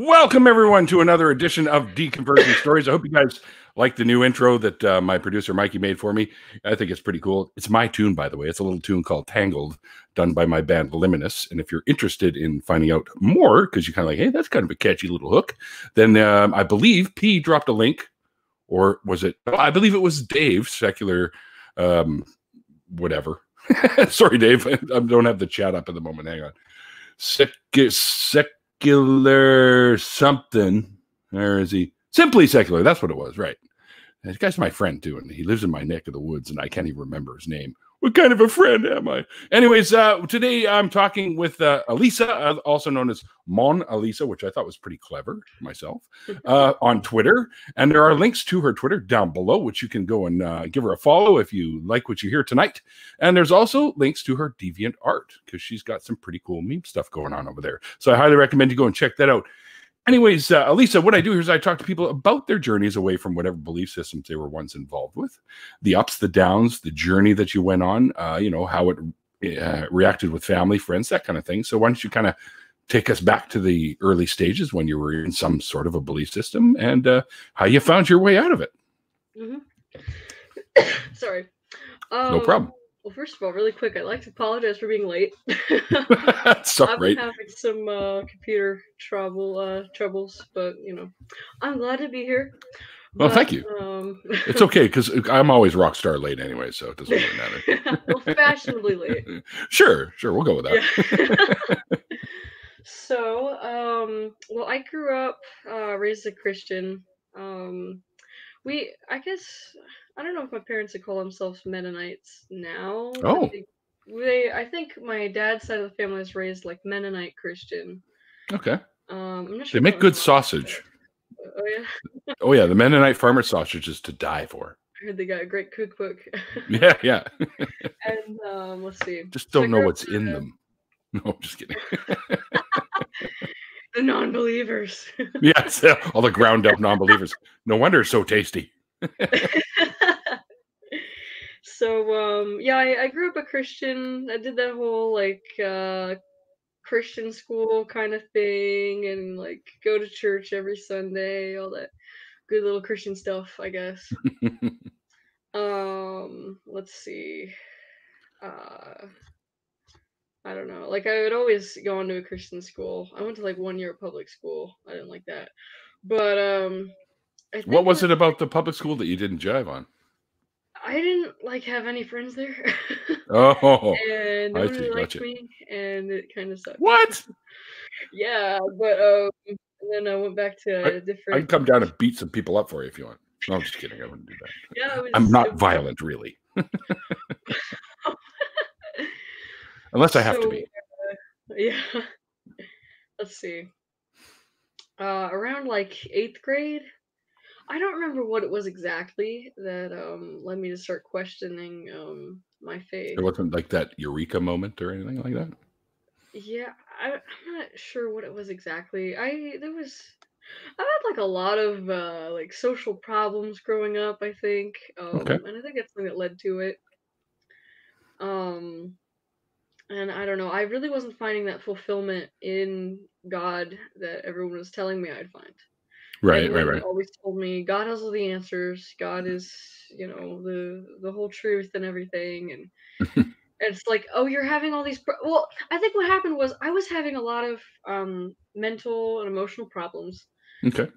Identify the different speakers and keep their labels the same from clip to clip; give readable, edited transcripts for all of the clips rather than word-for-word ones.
Speaker 1: Welcome, everyone, to another edition of Deconversion Stories. I hope you guys like the new intro that my producer Mikey made for me. I think it's pretty cool. It's my tune, by the way. It's a little tune called Tangled, done by my band Luminous. And if you're interested in finding out more, because you're kind of like, hey, that's kind of a catchy little hook, then I believe P dropped a link, or was it? I believe it was Dave, secular, whatever. Sorry, Dave. I don't have the chat up at the moment. Hang on. Secular something. Where is he? Simply Secular. That's what it was, right? This guy's my friend too, and he lives in my neck of the woods, and I can't even remember his name. What kind of a friend am I? Anyways, today I'm talking with Alisa, also known as Mon Alisa, which I thought was pretty clever myself, on Twitter. And there are links to her Twitter down below, which you can go and give her a follow if you like what you hear tonight. And there's also links to her deviant art, because she's got some pretty cool meme stuff going on over there. So I highly recommend you go and check that out. Anyways, Alisa, what I do here is I talk to people about their journeys away from whatever belief systems they were once involved with, the ups, the downs, the journey that you went on, you know, how it reacted with family, friends, that kind of thing. So why don't you kind of take us back to the early stages when you were in some sort of a belief system and how you found your way out of it?
Speaker 2: Mm-hmm. Sorry.
Speaker 1: No problem.
Speaker 2: Well, first of all, really quick, I'd like to apologize for being late.
Speaker 1: That's all
Speaker 2: I've
Speaker 1: right.
Speaker 2: been having some computer troubles, but, you know, I'm glad to be here.
Speaker 1: Well, thank you. It's okay, because I'm always rock star late anyway, so it doesn't really matter.
Speaker 2: Well, fashionably late.
Speaker 1: Sure, we'll go with that.
Speaker 2: Yeah. So, well, I grew up raised a Christian. I guess, I don't know if my parents would call themselves Mennonites now.
Speaker 1: Oh.
Speaker 2: I think my dad's side of the family is raised like Mennonite Christian.
Speaker 1: Okay.
Speaker 2: I'm not sure
Speaker 1: they make good sausage.
Speaker 2: Oh, yeah?
Speaker 1: Oh, yeah. The Mennonite farmer sausage is to die for.
Speaker 2: I heard they got a great cookbook.
Speaker 1: Yeah.
Speaker 2: And let's see.
Speaker 1: Just don't know what's in them. No, I'm just kidding.
Speaker 2: The non-believers.
Speaker 1: Yes, all the ground up non-believers. No wonder it's so tasty.
Speaker 2: So, yeah, I grew up a Christian. I did that whole, like, Christian school kind of thing, and, like, go to church every Sunday, all that good little Christian stuff, I guess. Let's see. I don't know. Like, I would always go on to a Christian school. I went to, like, 1 year of public school. I didn't like that. But, I think
Speaker 1: what was it about the public school that you didn't jive on?
Speaker 2: I didn't, like, have any friends there.
Speaker 1: Oh,
Speaker 2: and no
Speaker 1: I
Speaker 2: one
Speaker 1: see.
Speaker 2: really liked
Speaker 1: Gotcha.
Speaker 2: me, and it kind of sucked.
Speaker 1: What?
Speaker 2: Yeah, but, and then I went back to a different...
Speaker 1: I can come down and beat some people up for you if you want. No, I'm just kidding. I wouldn't do that.
Speaker 2: Yeah,
Speaker 1: I'm not violent, really. Unless I have to be.
Speaker 2: Yeah. Let's see. Around like 8th grade, I don't remember what it was exactly that led me to start questioning my faith.
Speaker 1: It wasn't like that eureka moment or anything like that?
Speaker 2: Yeah, I'm not sure what it was exactly. I had like a lot of like social problems growing up, I think.
Speaker 1: Okay.
Speaker 2: And I think that's something that led to it. And I don't know, I really wasn't finding that fulfillment in God that everyone was telling me I'd find.
Speaker 1: Right.
Speaker 2: Always told me God has all the answers. God is, you know, the whole truth and everything. And it's like, oh, you're having all these. Well, I think what happened was I was having a lot of mental and emotional problems.
Speaker 1: Okay.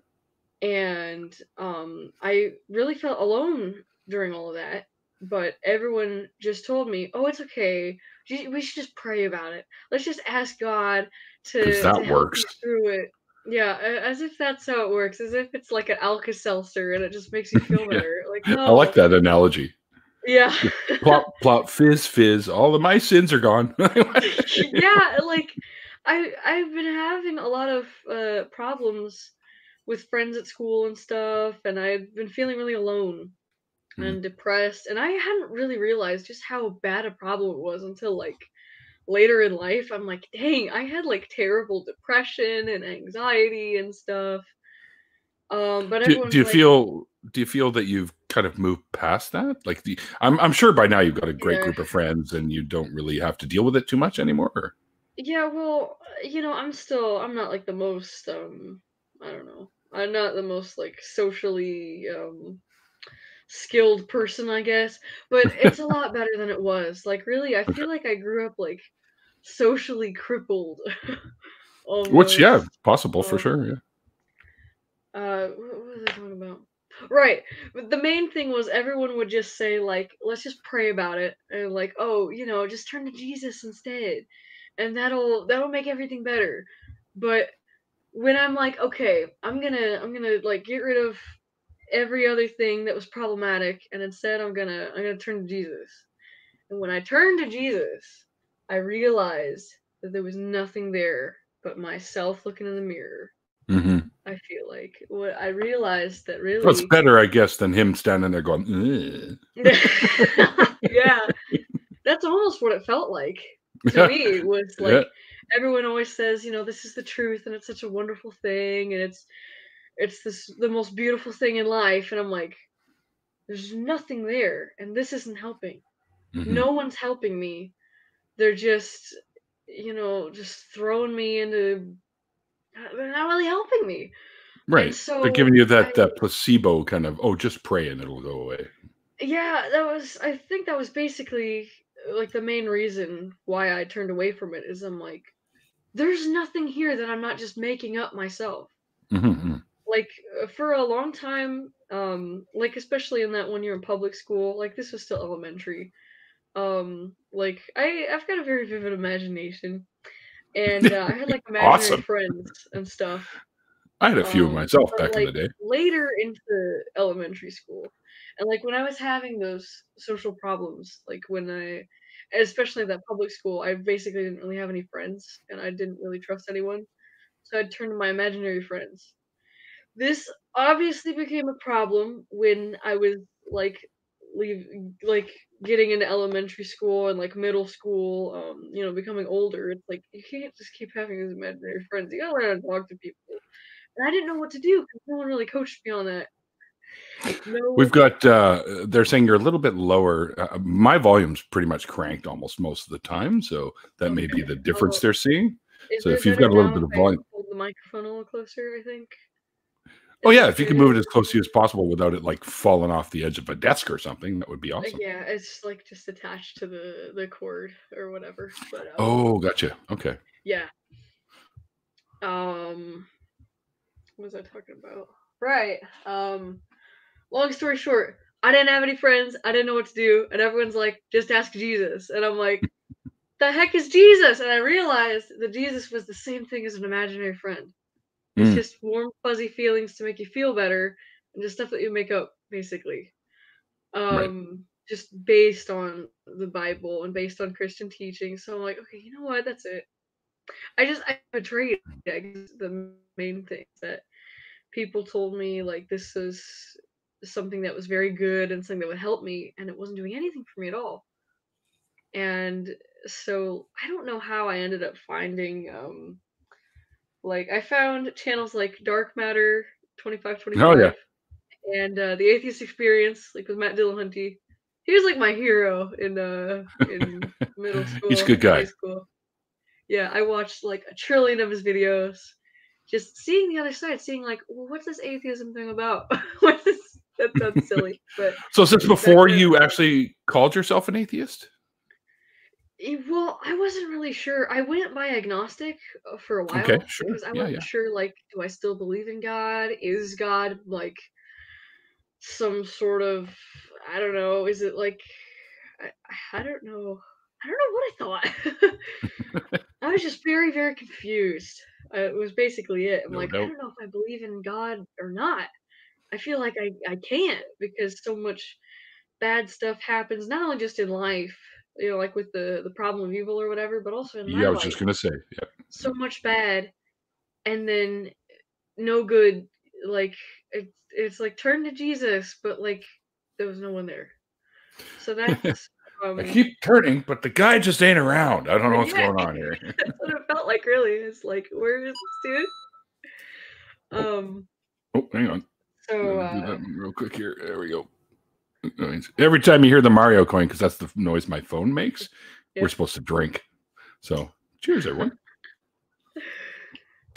Speaker 2: And I really felt alone during all of that. But everyone just told me, oh, it's okay. We should just pray about it. Let's just ask God to help you through it. Yeah, as if that's how it works. As if it's like an Alka-Seltzer and it just makes you feel better. Like, no.
Speaker 1: I like that analogy.
Speaker 2: Yeah.
Speaker 1: Plop, plop, fizz, fizz. All of my sins are gone.
Speaker 2: Yeah, like I've been having a lot of problems with friends at school and stuff, and I've been feeling really alone and depressed, and I hadn't really realized just how bad a problem it was until like later in life. I'm like, dang, I had like terrible depression and anxiety and stuff. But
Speaker 1: do you feel that you've kind of moved past that? Like I'm sure by now you've got a great group of friends and you don't really have to deal with it too much anymore. Or?
Speaker 2: Yeah, well, you know, I'm not like the most I don't know. I'm not the most like socially skilled person, I guess, but it's a lot better than it was. Like really, I
Speaker 1: Okay.
Speaker 2: feel like I grew up like socially crippled
Speaker 1: Which, yeah,
Speaker 2: almost.
Speaker 1: possible for
Speaker 2: Um,
Speaker 1: sure. Yeah.
Speaker 2: what was I talking about? Right. But the main thing was everyone would just say like, let's just pray about it, and like, oh, just turn to Jesus instead, and that'll make everything better. But when I'm like, okay, I'm gonna like get rid of every other thing that was problematic, and instead I'm gonna turn to Jesus. And when I turned to Jesus, I realized that there was nothing there but myself looking in the mirror.
Speaker 1: Mm-hmm.
Speaker 2: I feel like what I realized that
Speaker 1: Well, it's
Speaker 2: really,
Speaker 1: better, I guess, than him standing there going, "Ugh."
Speaker 2: yeah, that's almost what it felt like to
Speaker 1: Yeah.
Speaker 2: me. Was
Speaker 1: Yeah.
Speaker 2: like everyone always says, this is the truth, and it's such a wonderful thing, and it's the most beautiful thing in life, and I'm like, there's nothing there, and this isn't helping.
Speaker 1: Mm-hmm.
Speaker 2: No one's helping me. They're just throwing me into. They're not really helping me, and
Speaker 1: Right. They're
Speaker 2: so
Speaker 1: giving you
Speaker 2: I,
Speaker 1: that placebo kind of, oh, just pray and it'll go away.
Speaker 2: yeah, I think that was basically like the main reason why I turned away from it. Is I'm like, there's nothing here that I'm not just making up myself.
Speaker 1: Mm-hmm.
Speaker 2: Like for a long time, like especially in that 1 year in public school, like this was still elementary. Like I've got a very vivid imagination, and I had like imaginary
Speaker 1: Awesome.
Speaker 2: friends and stuff.
Speaker 1: I had a few of myself
Speaker 2: But
Speaker 1: back in
Speaker 2: like
Speaker 1: the day.
Speaker 2: later into elementary school, and like when I was having those social problems, like especially that public school, I basically didn't really have any friends, and I didn't really trust anyone, so I'd turn to my imaginary friends. This obviously became a problem when I was like leave like getting into elementary school and like middle school, becoming older. It's like you can't just keep having these imaginary friends. You gotta learn how to talk to people. And I didn't know what to do because no one really coached me on that.
Speaker 1: We've
Speaker 2: No,
Speaker 1: got, they're saying you're a little bit lower. My volume's pretty much cranked almost most of the time. So that may be
Speaker 2: okay.
Speaker 1: the difference they're seeing.
Speaker 2: Is
Speaker 1: So
Speaker 2: it
Speaker 1: if you've
Speaker 2: better
Speaker 1: got a little
Speaker 2: now
Speaker 1: bit
Speaker 2: if
Speaker 1: of
Speaker 2: I
Speaker 1: volume,
Speaker 2: hold the microphone a little closer? I think.
Speaker 1: oh,
Speaker 2: Is
Speaker 1: yeah,
Speaker 2: that
Speaker 1: if you
Speaker 2: good?
Speaker 1: can move it as close to you as possible without it like falling off the edge of a desk or something, that would be awesome.
Speaker 2: Yeah, it's like just attached to the cord or whatever. But
Speaker 1: Oh, gotcha. Okay.
Speaker 2: yeah. Um, what was I talking about? Right. Long story short, I didn't have any friends. I didn't know what to do, and everyone's like, "Just ask Jesus." And I'm like, "The heck is Jesus?" And I realized that Jesus was the same thing as an imaginary friend. It's
Speaker 1: Mm,
Speaker 2: just warm, fuzzy feelings to make you feel better, and just stuff that you make up, basically.
Speaker 1: right.
Speaker 2: Just based on the Bible and based on Christian teaching. So I'm like, okay, you know what? That's it. I betrayed. I guess the main thing that people told me like this is something that was very good and something that would help me, and it wasn't doing anything for me at all. And so I don't know how I ended up finding like I found channels like Dark Matter
Speaker 1: Oh, yeah.
Speaker 2: 2525 and the Atheist Experience, like with Matt Dillahunty. He was like my hero in middle
Speaker 1: He's a
Speaker 2: school
Speaker 1: good
Speaker 2: and high
Speaker 1: guy.
Speaker 2: school. Yeah, I watched like a trillion of his videos, just seeing the other side, seeing like, well, what's this atheism thing about? What's this? That sounds silly, but
Speaker 1: So since
Speaker 2: that
Speaker 1: before
Speaker 2: kind of
Speaker 1: you
Speaker 2: stuff.
Speaker 1: actually called yourself an atheist?
Speaker 2: Well, I wasn't really sure. I went by agnostic for a
Speaker 1: Okay,
Speaker 2: while
Speaker 1: sure.
Speaker 2: because I
Speaker 1: Yeah,
Speaker 2: wasn't
Speaker 1: yeah.
Speaker 2: sure, like, do I still believe in God? Is God like some sort of, I don't know, is it like, I don't know. I don't know what I thought. I was just very, very confused. It was basically it. I'm
Speaker 1: No
Speaker 2: like, I
Speaker 1: doubt.
Speaker 2: don't know if I believe in God or not. I feel like I can't because so much bad stuff happens, not only just in life, like with the problem of evil or whatever, but also in my
Speaker 1: Yeah, I was just
Speaker 2: life.
Speaker 1: gonna say, yeah.
Speaker 2: So much bad, and then no good. Like it's like turn to Jesus, but like there was no one there. So that's
Speaker 1: I keep turning, but the guy just ain't around. I don't know what's
Speaker 2: yeah,
Speaker 1: going on here.
Speaker 2: that's what it felt like. Really, it's like where is this dude?
Speaker 1: Oh,
Speaker 2: Um.
Speaker 1: oh, hang on.
Speaker 2: So
Speaker 1: Let me do that real quick here. There we go. Every time you hear the Mario coin, because that's the noise my phone makes, we're
Speaker 2: yeah.
Speaker 1: supposed to drink. So cheers, everyone.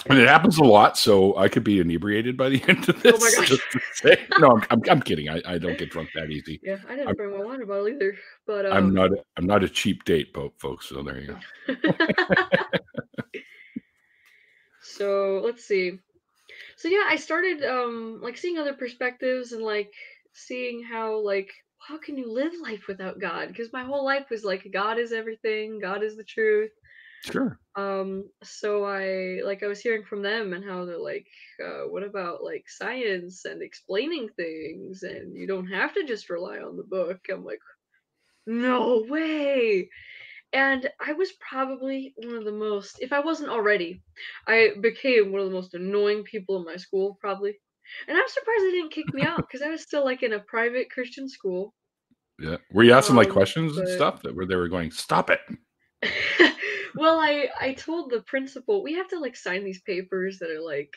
Speaker 1: And it happens a lot, so I could be inebriated by the end of this.
Speaker 2: Oh my gosh.
Speaker 1: Just to say. No, I'm kidding. I don't get drunk that easy.
Speaker 2: Yeah, I
Speaker 1: I'm
Speaker 2: didn't bring my water bottle either, but
Speaker 1: I'm not a cheap date, folks. So there you go.
Speaker 2: So let's see. So yeah, I started like seeing other perspectives and like seeing how can you live life without God? Because my whole life was like God is everything, God is the truth.
Speaker 1: Sure.
Speaker 2: So I was hearing from them and how they're like, what about like science and explaining things and you don't have to just rely on the book. I'm like, no way. And I was probably one of the most, if I wasn't already, I became one of the most annoying people in my school, probably. And I'm surprised they didn't kick me out because I was still like in a private Christian school.
Speaker 1: Yeah. Were you asking like questions and
Speaker 2: But
Speaker 1: stuff where they were going, stop it?
Speaker 2: well, I told the principal we have to like sign these papers that are like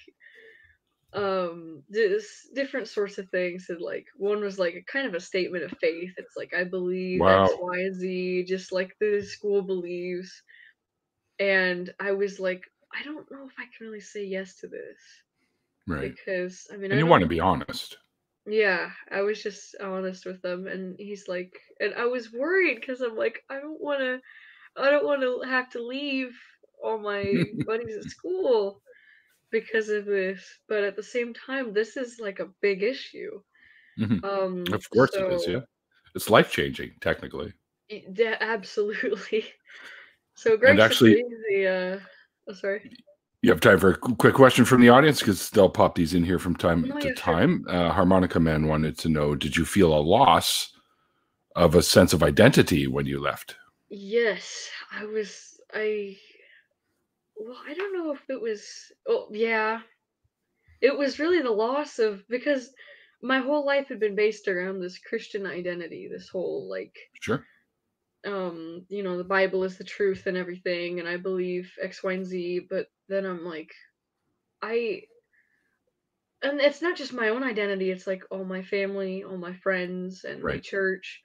Speaker 2: this different sorts of things, and like one was like a kind of a statement of faith. It's like I believe X,
Speaker 1: Wow.
Speaker 2: Y, and Z, just like the school believes. And I was like, I don't know if I can really say yes to this
Speaker 1: Right.
Speaker 2: because I mean
Speaker 1: And
Speaker 2: I
Speaker 1: you want
Speaker 2: don't.
Speaker 1: to be honest.
Speaker 2: Yeah, I was just honest with them, and he's like, and I was worried because I'm like, I don't want to have to leave all my buddies at school because of this. But at the same time, this is like a big issue.
Speaker 1: Mhm. Of course it is.
Speaker 2: So
Speaker 1: Yeah. It's life changing, technically.
Speaker 2: yeah, absolutely. So
Speaker 1: And actually,
Speaker 2: graciously, oh, sorry.
Speaker 1: you have time for a quick question from the audience because they'll pop these in here from time
Speaker 2: No,
Speaker 1: to
Speaker 2: yeah, sure.
Speaker 1: time. Harmonica Man wanted to know, did you feel a loss of a sense of identity when you left?
Speaker 2: Yes, well, I don't know if it was, oh, yeah, it was really the loss of, because my whole life had been based around this Christian identity, this whole, like,
Speaker 1: Sure.
Speaker 2: the Bible is the truth and everything, and I believe X, Y, and Z, but then I'm like, I, and it's not just my own identity, it's like all my family, all my friends, and my
Speaker 1: Right.
Speaker 2: church,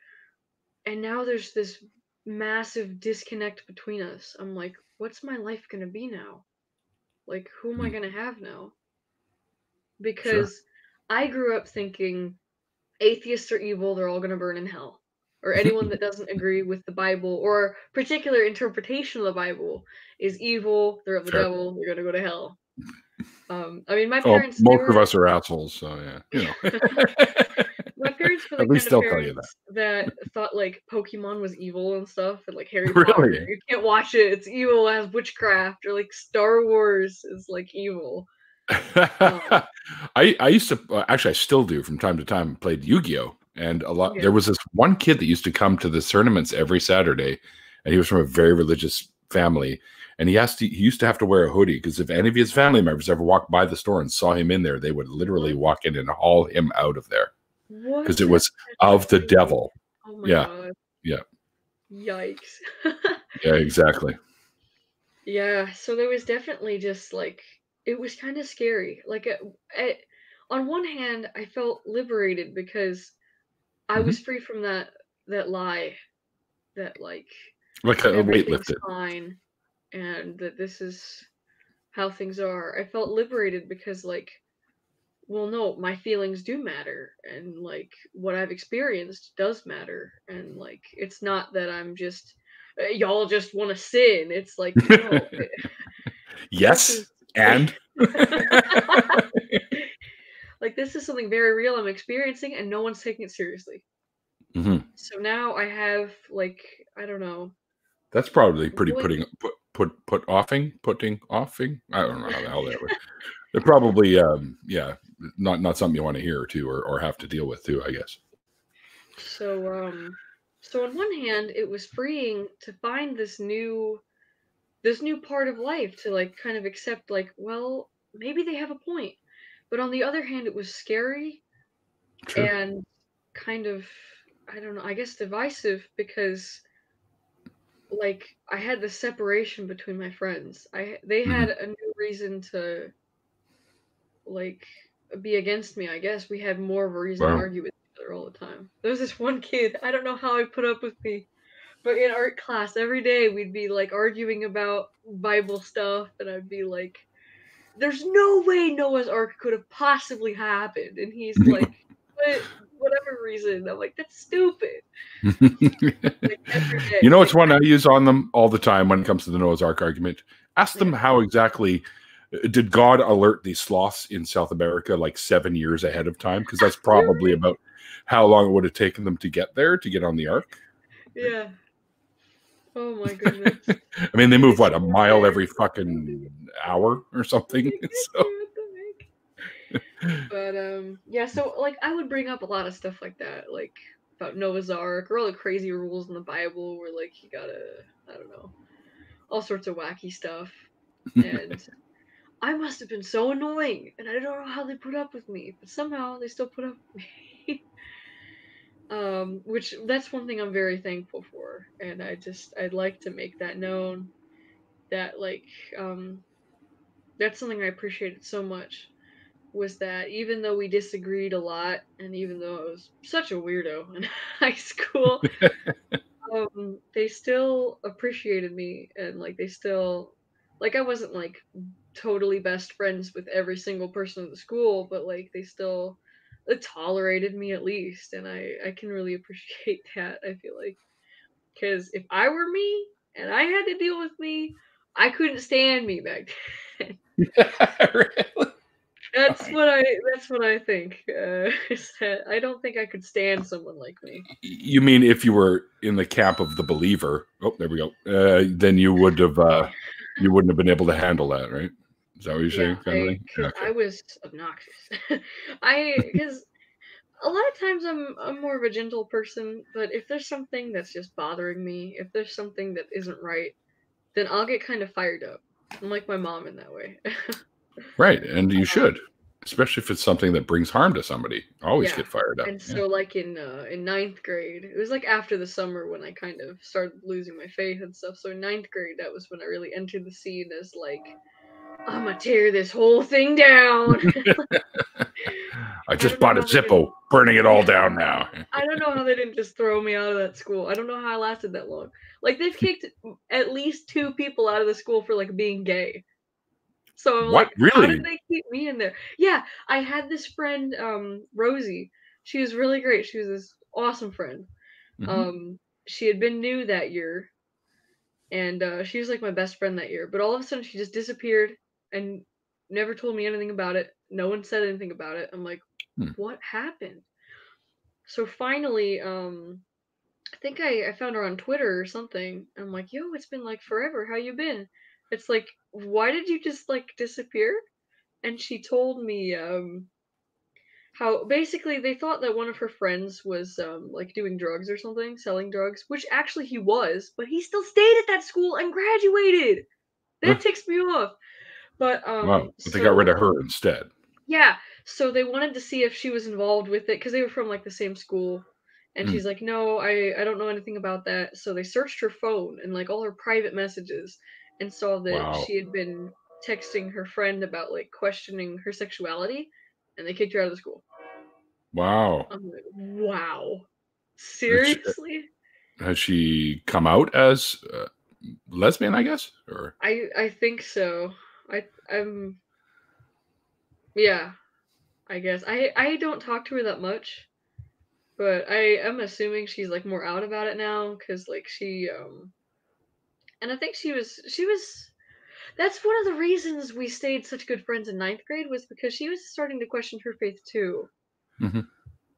Speaker 2: and now there's this massive disconnect between us. I'm like, what's my life gonna be now? Like, who am I
Speaker 1: Mm,
Speaker 2: gonna have now?
Speaker 1: sure.
Speaker 2: Because I grew up thinking atheists are evil, they're all gonna burn in hell. Or anyone that doesn't agree with the Bible or particular interpretation of the Bible is evil, they're of the
Speaker 1: Fair.
Speaker 2: devil, they're gonna go to hell. I mean, my
Speaker 1: Oh,
Speaker 2: parents, they
Speaker 1: most of
Speaker 2: were
Speaker 1: us are assholes, so yeah,
Speaker 2: my parents were the
Speaker 1: At
Speaker 2: kind
Speaker 1: least
Speaker 2: of
Speaker 1: they'll tell you that.
Speaker 2: parents that thought like Pokemon was evil and stuff, and like Harry Potter,
Speaker 1: Really?
Speaker 2: you can't watch it, it's evil as witchcraft, or like Star Wars is like evil. Um,
Speaker 1: I used to actually I still do from time to time played Yu-Gi-Oh! And a lot
Speaker 2: yeah.
Speaker 1: there was this one kid that used to come to the tournaments every Saturday, and he was from a very religious family. And he used to have to wear a hoodie because if any of his family members ever walked by the store and saw him in there, they would literally
Speaker 2: What?
Speaker 1: walk in and haul him out of there
Speaker 2: What?
Speaker 1: because it was
Speaker 2: That's
Speaker 1: of the
Speaker 2: crazy.
Speaker 1: devil.
Speaker 2: Oh my
Speaker 1: Yeah,
Speaker 2: god.
Speaker 1: yeah,
Speaker 2: Yikes.
Speaker 1: yeah, exactly.
Speaker 2: Yeah, so there was definitely just like it was kind of scary. Like at, on one hand, I felt liberated because I
Speaker 1: Hmm.
Speaker 2: was free from that lie that like
Speaker 1: Like a weight
Speaker 2: everything's
Speaker 1: lifted.
Speaker 2: fine and that this is how things are. I felt liberated because like, well, no, my feelings do matter and like what I've experienced does matter, and like it's not that I'm just y'all just want to sin. It's like no, this
Speaker 1: Yes,
Speaker 2: is
Speaker 1: and
Speaker 2: like this is something very real I'm experiencing and no one's taking it seriously.
Speaker 1: Mhm.
Speaker 2: So now I have like, I don't know,
Speaker 1: That's probably pretty
Speaker 2: going
Speaker 1: putting offing. I don't know how the hell that would. They're probably yeah, not something you want to hear too, or have to deal with too. I guess.
Speaker 2: so on one hand it was freeing to find this new part of life to like kind of accept like, well, maybe they have a point. But on the other hand, it was scary
Speaker 1: Sure.
Speaker 2: and kind of, I don't know, I guess divisive because like I had the separation between my friends. They
Speaker 1: Hmm.
Speaker 2: had a new reason to like be against me, I guess. We had more of a reason to
Speaker 1: Wow.
Speaker 2: argue with each other all the time. There was this one kid, I don't know how he put up with me, but in art class every day we'd be like arguing about Bible stuff and I'd be like, there's no way Noah's Ark could have possibly happened. And he's like, but whatever reason. I'm like, that's stupid. Like every day.
Speaker 1: You know, it's
Speaker 2: Like,
Speaker 1: one I use on them all the time when it comes to the Noah's Ark argument. Ask them how exactly did God alert these sloths in South America like 7 years ahead of time? Because that's probably about how long it would have taken them to get there, to get on the ark.
Speaker 2: Yeah. Oh my goodness.
Speaker 1: I mean, they move, what, a mile every fucking hour or something? So.
Speaker 2: But, yeah, so, like, I would bring up a lot of stuff like that, like, about Noah's Ark, or all the crazy rules in the Bible where, like, you gotta, I don't know, all sorts of wacky stuff. And I must have been so annoying, and I don't know how they put up with me, but somehow they still put up with me. Which, that's one thing I'm very thankful for, and I'd like to make that known, that, like, that's something I appreciated so much, was that even though we disagreed a lot, and even though I was such a weirdo in high school, they still appreciated me, and like they still, like, I wasn't like totally best friends with every single person in the school, but like they still tolerated me at least, and I can really appreciate that. I feel like, because if I were me and I had to deal with me, I couldn't stand me back then.
Speaker 1: Really?
Speaker 2: That's what I think. Is that I don't think I could stand someone like me.
Speaker 1: You mean if you were in the camp of the believer? Oh, there we go. Then you would have, you wouldn't have been able to handle that, right? Is that what you're saying? Kind of thing? Okay.
Speaker 2: I was obnoxious. Because a lot of times I'm more of a gentle person, but if there's something that's just bothering me, if there's something that isn't right, then I'll get kind of fired up. I'm like my mom in that way.
Speaker 1: Right, and you should, especially if it's something that brings harm to somebody. Always get fired up.
Speaker 2: And so, like in ninth grade, it was like after the summer when I kind of started losing my faith and stuff. So in ninth grade, that was when I really entered the scene as like, I'm gonna tear this whole thing down.
Speaker 1: I just bought a Zippo, burning it all down now.
Speaker 2: I don't know how they didn't just throw me out of that school. I don't know how I lasted that long. Like, they've kicked at least 2 people out of the school for like being gay. So I'm
Speaker 1: What?
Speaker 2: like, how
Speaker 1: Really?
Speaker 2: did they keep me in there? Yeah, I had this friend, Rosie. She was really great. She was this awesome friend. She had been new that year, and she was like my best friend that year. But all of a sudden, she just disappeared and never told me anything about it. No one said anything about it. I'm like, what happened? So finally, I think I found her on Twitter or something. I'm like, yo, it's been like forever. How you been? It's like, why did you just like disappear? And she told me how basically they thought that one of her friends was like doing drugs or something, selling drugs, which actually he was, but he still stayed at that school and graduated. That ticks me off. But
Speaker 1: Wow, but they got rid of her instead.
Speaker 2: yeah, so they wanted to see if she was involved with it because they were from like the same school. And she's like, no, I don't know anything about that. So they searched her phone and like all her private messages and saw that she had been texting her friend about like questioning her sexuality, and they kicked her out of the school.
Speaker 1: Wow.
Speaker 2: I'm like, wow. Seriously?
Speaker 1: Has she come out as lesbian, I guess? Or
Speaker 2: I think so. I'm yeah, I guess. I don't talk to her that much, but I am assuming she's like more out about it now because like she and I think she was that's one of the reasons we stayed such good friends in ninth grade, was because she was starting to question her faith too.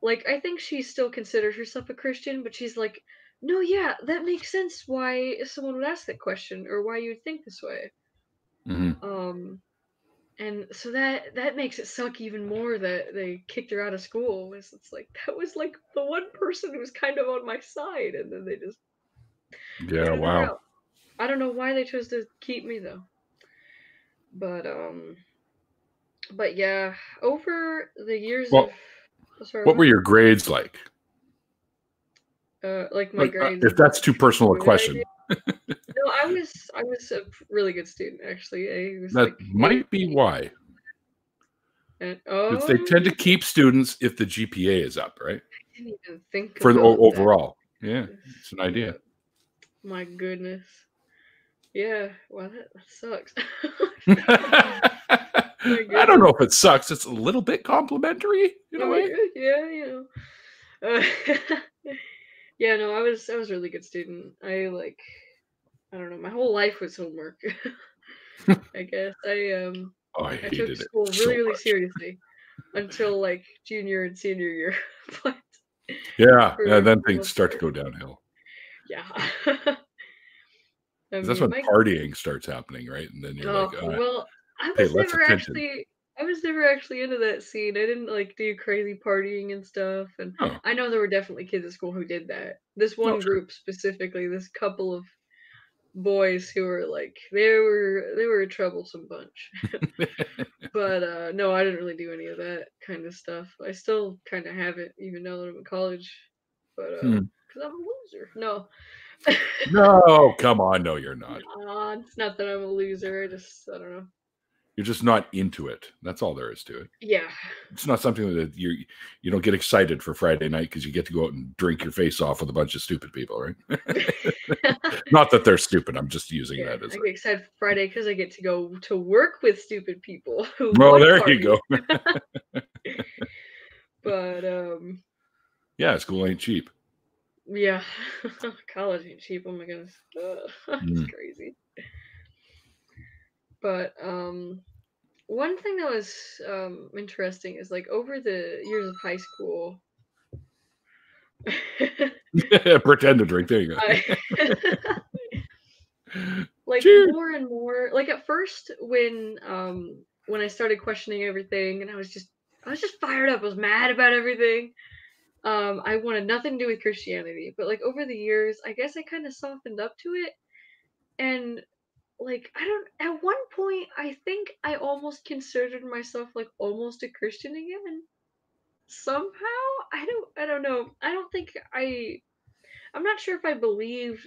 Speaker 2: Like, I think she still considers herself a Christian, but she's like, no, yeah, that makes sense why someone would ask that question or why you would think this way. And so that makes it suck even more that they kicked her out of school. It's like, that was like the one person who was kind of on my side, and then they just booted her out. I don't know why they chose to keep me though. But yeah, over the years of
Speaker 1: what were your grades like?
Speaker 2: Like my grades.
Speaker 1: If that's too personal a question.
Speaker 2: No, I was a really good student actually.
Speaker 1: That might be why. Because they tend to keep students if the GPA is up, right?
Speaker 2: I didn't even think
Speaker 1: for the
Speaker 2: about
Speaker 1: overall. That. Yeah, it's an idea.
Speaker 2: My goodness. Yeah, well, that sucks. My
Speaker 1: I don't know
Speaker 2: goodness.
Speaker 1: if it sucks. It's a little bit complimentary in
Speaker 2: I
Speaker 1: a
Speaker 2: mean,
Speaker 1: way.
Speaker 2: yeah, Uh, yeah, no, I was a really good student. I don't know, my whole life was homework. I guess
Speaker 1: Oh, I
Speaker 2: I took
Speaker 1: hated it
Speaker 2: school
Speaker 1: so
Speaker 2: really, really
Speaker 1: much.
Speaker 2: seriously until like junior and senior year. But
Speaker 1: Yeah, yeah.
Speaker 2: for
Speaker 1: Then
Speaker 2: the
Speaker 1: things
Speaker 2: most
Speaker 1: start to
Speaker 2: part,
Speaker 1: go downhill.
Speaker 2: yeah. I
Speaker 1: 'Cause that's
Speaker 2: mean,
Speaker 1: when
Speaker 2: my
Speaker 1: partying starts happening, right? And then you're like,
Speaker 2: oh
Speaker 1: "All right,
Speaker 2: well, I
Speaker 1: pay
Speaker 2: was
Speaker 1: less
Speaker 2: never
Speaker 1: attention."
Speaker 2: actually I was never actually into that scene. I didn't like do crazy partying and stuff. And
Speaker 1: Oh,
Speaker 2: I know there were definitely kids at school who did that. This
Speaker 1: oh,
Speaker 2: one
Speaker 1: sure.
Speaker 2: group specifically, this couple of boys who were like they were a troublesome bunch. But no, I didn't really do any of that kind of stuff. I still kind of have it even now that I'm in college. But
Speaker 1: Hmm.
Speaker 2: cuz I'm a loser. No.
Speaker 1: No, come on. No, you're not.
Speaker 2: Nah, it's not that I'm a loser. I don't know.
Speaker 1: You're just not into it. That's all there is to it.
Speaker 2: Yeah.
Speaker 1: It's not something that you don't get excited for Friday night because you get to go out and drink your face off with a bunch of stupid people, right? Not that they're stupid. I'm just using
Speaker 2: Yeah,
Speaker 1: that as
Speaker 2: I
Speaker 1: a.
Speaker 2: get excited for Friday because I get to go to work with stupid people who
Speaker 1: Well,
Speaker 2: want to
Speaker 1: there you
Speaker 2: party.
Speaker 1: go.
Speaker 2: But
Speaker 1: Yeah, school ain't cheap.
Speaker 2: yeah, college ain't cheap. Oh my goodness, it's
Speaker 1: Mm.
Speaker 2: crazy. But one thing that was interesting is like over the years of high school,
Speaker 1: Pretend to drink. There you
Speaker 2: I
Speaker 1: go.
Speaker 2: like
Speaker 1: Cheers.
Speaker 2: more and more like at first when I started questioning everything and I was just fired up. I was mad about everything. I wanted nothing to do with Christianity, but like over the years, I guess I kind of softened up to it. And like I don't at one point I think I almost considered myself like almost a Christian again. Somehow, I don't know. I don't think I'm not sure if I believed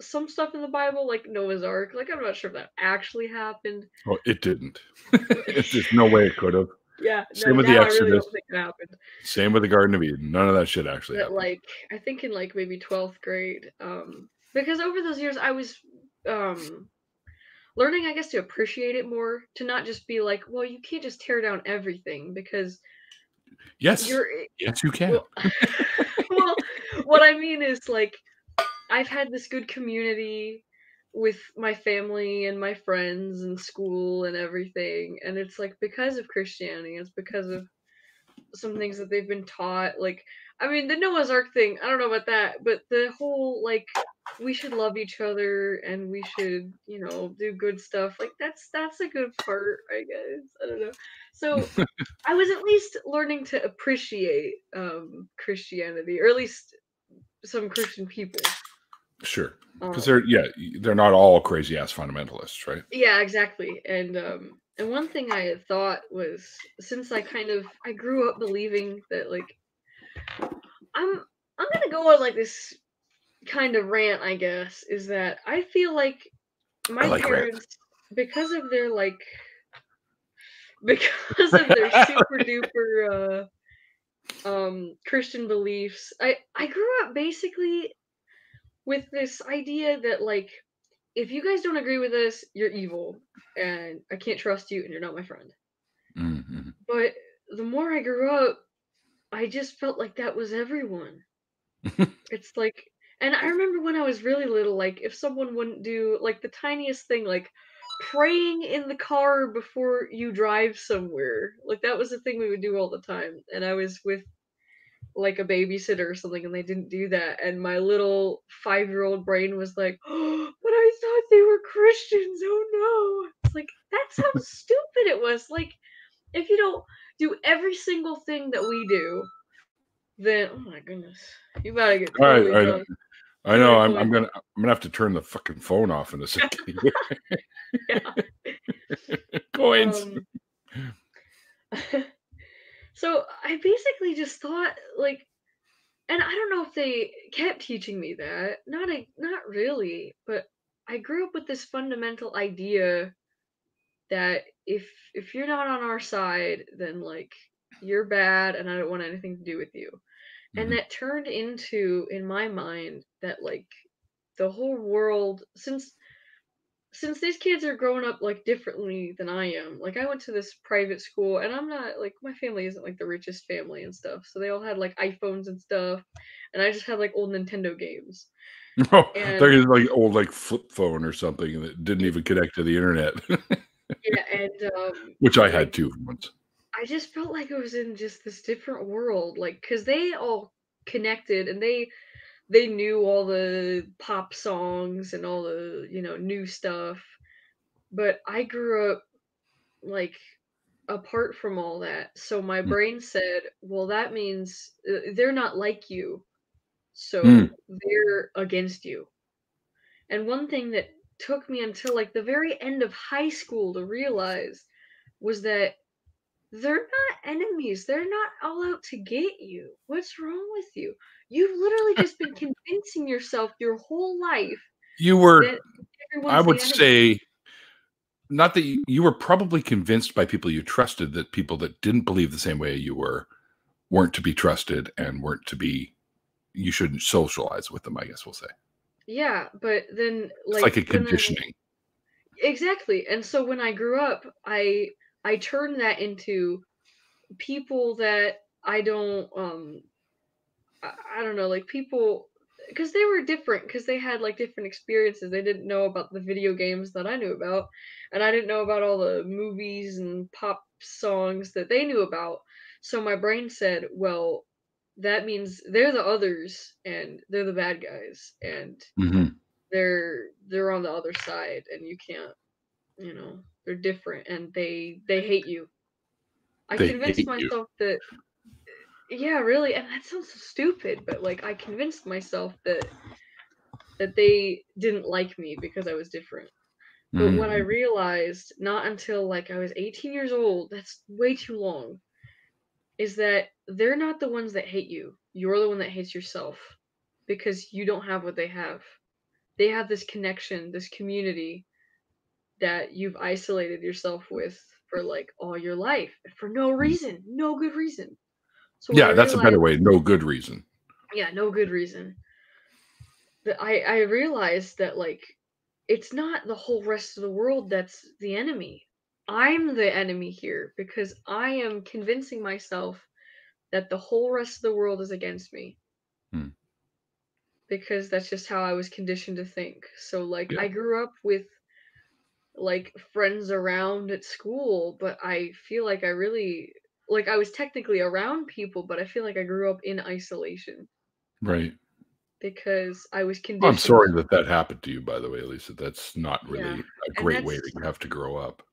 Speaker 2: some stuff in the Bible like Noah's Ark. Like I'm not sure if that actually happened.
Speaker 1: Oh, it didn't. There's no way it could have.
Speaker 2: Yeah,
Speaker 1: Same
Speaker 2: no,
Speaker 1: with the
Speaker 2: now I really
Speaker 1: Exodus.
Speaker 2: don't think it happened.
Speaker 1: Same with the Garden of Eden. None of that shit actually
Speaker 2: But
Speaker 1: happened.
Speaker 2: like I think in like maybe 12th grade, because over those years I was um learning, I guess, to appreciate it more, to not just be like, well, you can't just tear down everything because
Speaker 1: Yes.
Speaker 2: you're
Speaker 1: Yes, you can.
Speaker 2: well, well, what I mean is like I've had this good community with my family and my friends and school and everything, and it's like because of Christianity, it's because of some things that they've been taught. Like, I mean, the Noah's Ark thing, I don't know about that, but the whole like we should love each other and we should, do good stuff. Like that's a good part, I guess. I don't know. So I was at least learning to appreciate Christianity, or at least some Christian people.
Speaker 1: Sure. Because
Speaker 2: Um,
Speaker 1: they're not all crazy ass fundamentalists, right?
Speaker 2: yeah, exactly. And one thing I had thought was since I grew up believing that like I'm I'm gonna go on like this kind of rant, I guess, is that I feel like
Speaker 1: I
Speaker 2: my
Speaker 1: like rants.
Speaker 2: parents, because of their like, because of their super duper Christian beliefs, I grew up basically with this idea that like, if you guys don't agree with this, you're evil, and I can't trust you, and you're not my friend.
Speaker 1: Mm-hmm.
Speaker 2: But the more I grew up, I just felt like that was everyone. It's like, and I remember when I was really little, like if someone wouldn't do like the tiniest thing, like praying in the car before you drive somewhere, like that was the thing we would do all the time. And I was with like a babysitter or something, and they didn't do that, and my little 5-year-old brain was like, "Oh, but I thought they were Christians. Oh no!" It's like that's how stupid it was. Like if you don't do every single thing that we do, then oh my goodness, you gotta get
Speaker 1: All right,
Speaker 2: totally
Speaker 1: all right.
Speaker 2: drunk.
Speaker 1: I
Speaker 2: Too
Speaker 1: know.
Speaker 2: many
Speaker 1: I'm
Speaker 2: points.
Speaker 1: gonna have to turn the fucking phone off in a second.
Speaker 2: Yeah.
Speaker 1: Coins.
Speaker 2: Um. So I basically just thought like, and I don't know if they kept teaching me that. Not really, but I grew up with this fundamental idea that if you're not on our side, then like you're bad, and I don't want anything to do with you. And
Speaker 1: Mm-hmm.
Speaker 2: that turned into, in my mind, that like the whole world, since since these kids are growing up like differently than I am, like I went to this private school and I'm not like my family isn't like the richest family and stuff. So they all had like iPhones and stuff and I just had like old Nintendo games.
Speaker 1: Oh,
Speaker 2: And
Speaker 1: they're like old like flip phone or something that didn't even connect to the internet,
Speaker 2: yeah, and
Speaker 1: which I had
Speaker 2: like
Speaker 1: too once.
Speaker 2: I just felt like I was in just this different world, like because they all connected and they knew all the pop songs and all the new stuff, but I grew up like apart from all that. So my
Speaker 1: Mm.
Speaker 2: brain said, well, that means they're not like you,
Speaker 1: Mm.
Speaker 2: so they're against you. And one thing that took me until like the very end of high school to realize was that they're not enemies. They're not all out to get you. What's wrong with you? You've literally just been convincing yourself your whole life
Speaker 1: You were,
Speaker 2: that
Speaker 1: I
Speaker 2: everyone's the
Speaker 1: would
Speaker 2: enemy.
Speaker 1: say, not that you were probably convinced by people you trusted that people that didn't believe the same way you were weren't to be trusted and weren't to be, you shouldn't socialize with them, I guess we'll say.
Speaker 2: Yeah, but then
Speaker 1: It's like
Speaker 2: like
Speaker 1: a
Speaker 2: when I
Speaker 1: conditioning.
Speaker 2: exactly. And so when I grew up, I turned that into people that I don't I don't know, like people because they were different because they had like different experiences. They didn't know about the video games that I knew about, and I didn't know about all the movies and pop songs that they knew about. So my brain said, well, that means they're the others and they're the bad guys and
Speaker 1: Hmm.
Speaker 2: they're on the other side and you can't, they're different and they hate you. I
Speaker 1: They
Speaker 2: convinced
Speaker 1: hate you.
Speaker 2: myself that yeah, really, and that sounds so stupid, but like I convinced myself that they didn't like me because I was different. But what I
Speaker 1: Mm.
Speaker 2: realized not until like I was 18 years old, that's way too long, is that they're not the ones that hate you. You're the one that hates yourself because you don't have what they have. They have this connection, this community that you've isolated yourself with for like all your life for no reason, no good reason. So when I
Speaker 1: Yeah, that's a better
Speaker 2: realized,
Speaker 1: way. No good reason.
Speaker 2: yeah, no good reason, that I realized that like it's not the whole rest of the world that's the enemy. I'm the enemy here because I am convincing myself that the whole rest of the world is against me
Speaker 1: Mm.
Speaker 2: because that's just how I was conditioned to think. So like
Speaker 1: Yeah,
Speaker 2: I grew up with like friends around at school, but I feel like I really like I was technically around people, but I feel like I grew up in isolation
Speaker 1: right.
Speaker 2: because I was
Speaker 1: Well, I'm
Speaker 2: conditioned.
Speaker 1: sorry that that happened to you, by the way, Lisa. That's not
Speaker 2: Yeah.
Speaker 1: really a
Speaker 2: And
Speaker 1: great way
Speaker 2: that's
Speaker 1: that you have to grow up.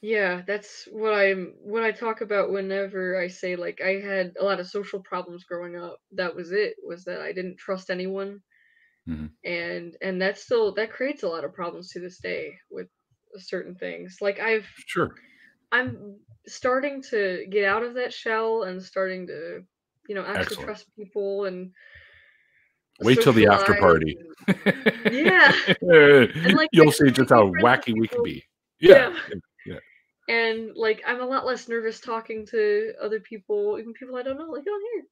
Speaker 2: yeah, that's what I talk about whenever I say like I had a lot of social problems growing up. That was it, was that I didn't trust anyone
Speaker 1: Mhm.
Speaker 2: and that still that creates a lot of problems to this day with certain things. Like
Speaker 1: Sure.
Speaker 2: I'm starting to get out of that shell and starting to, actually
Speaker 1: Excellent.
Speaker 2: trust people and
Speaker 1: Wait till the after
Speaker 2: socialize.
Speaker 1: party.
Speaker 2: Yeah. And like I
Speaker 1: You'll
Speaker 2: can
Speaker 1: see
Speaker 2: really
Speaker 1: just
Speaker 2: be
Speaker 1: how
Speaker 2: friends with
Speaker 1: wacky we can
Speaker 2: people.
Speaker 1: be. Yeah.
Speaker 2: Yeah.
Speaker 1: Yeah.
Speaker 2: And like I'm a lot less nervous talking to other people, even people I don't know, like on here.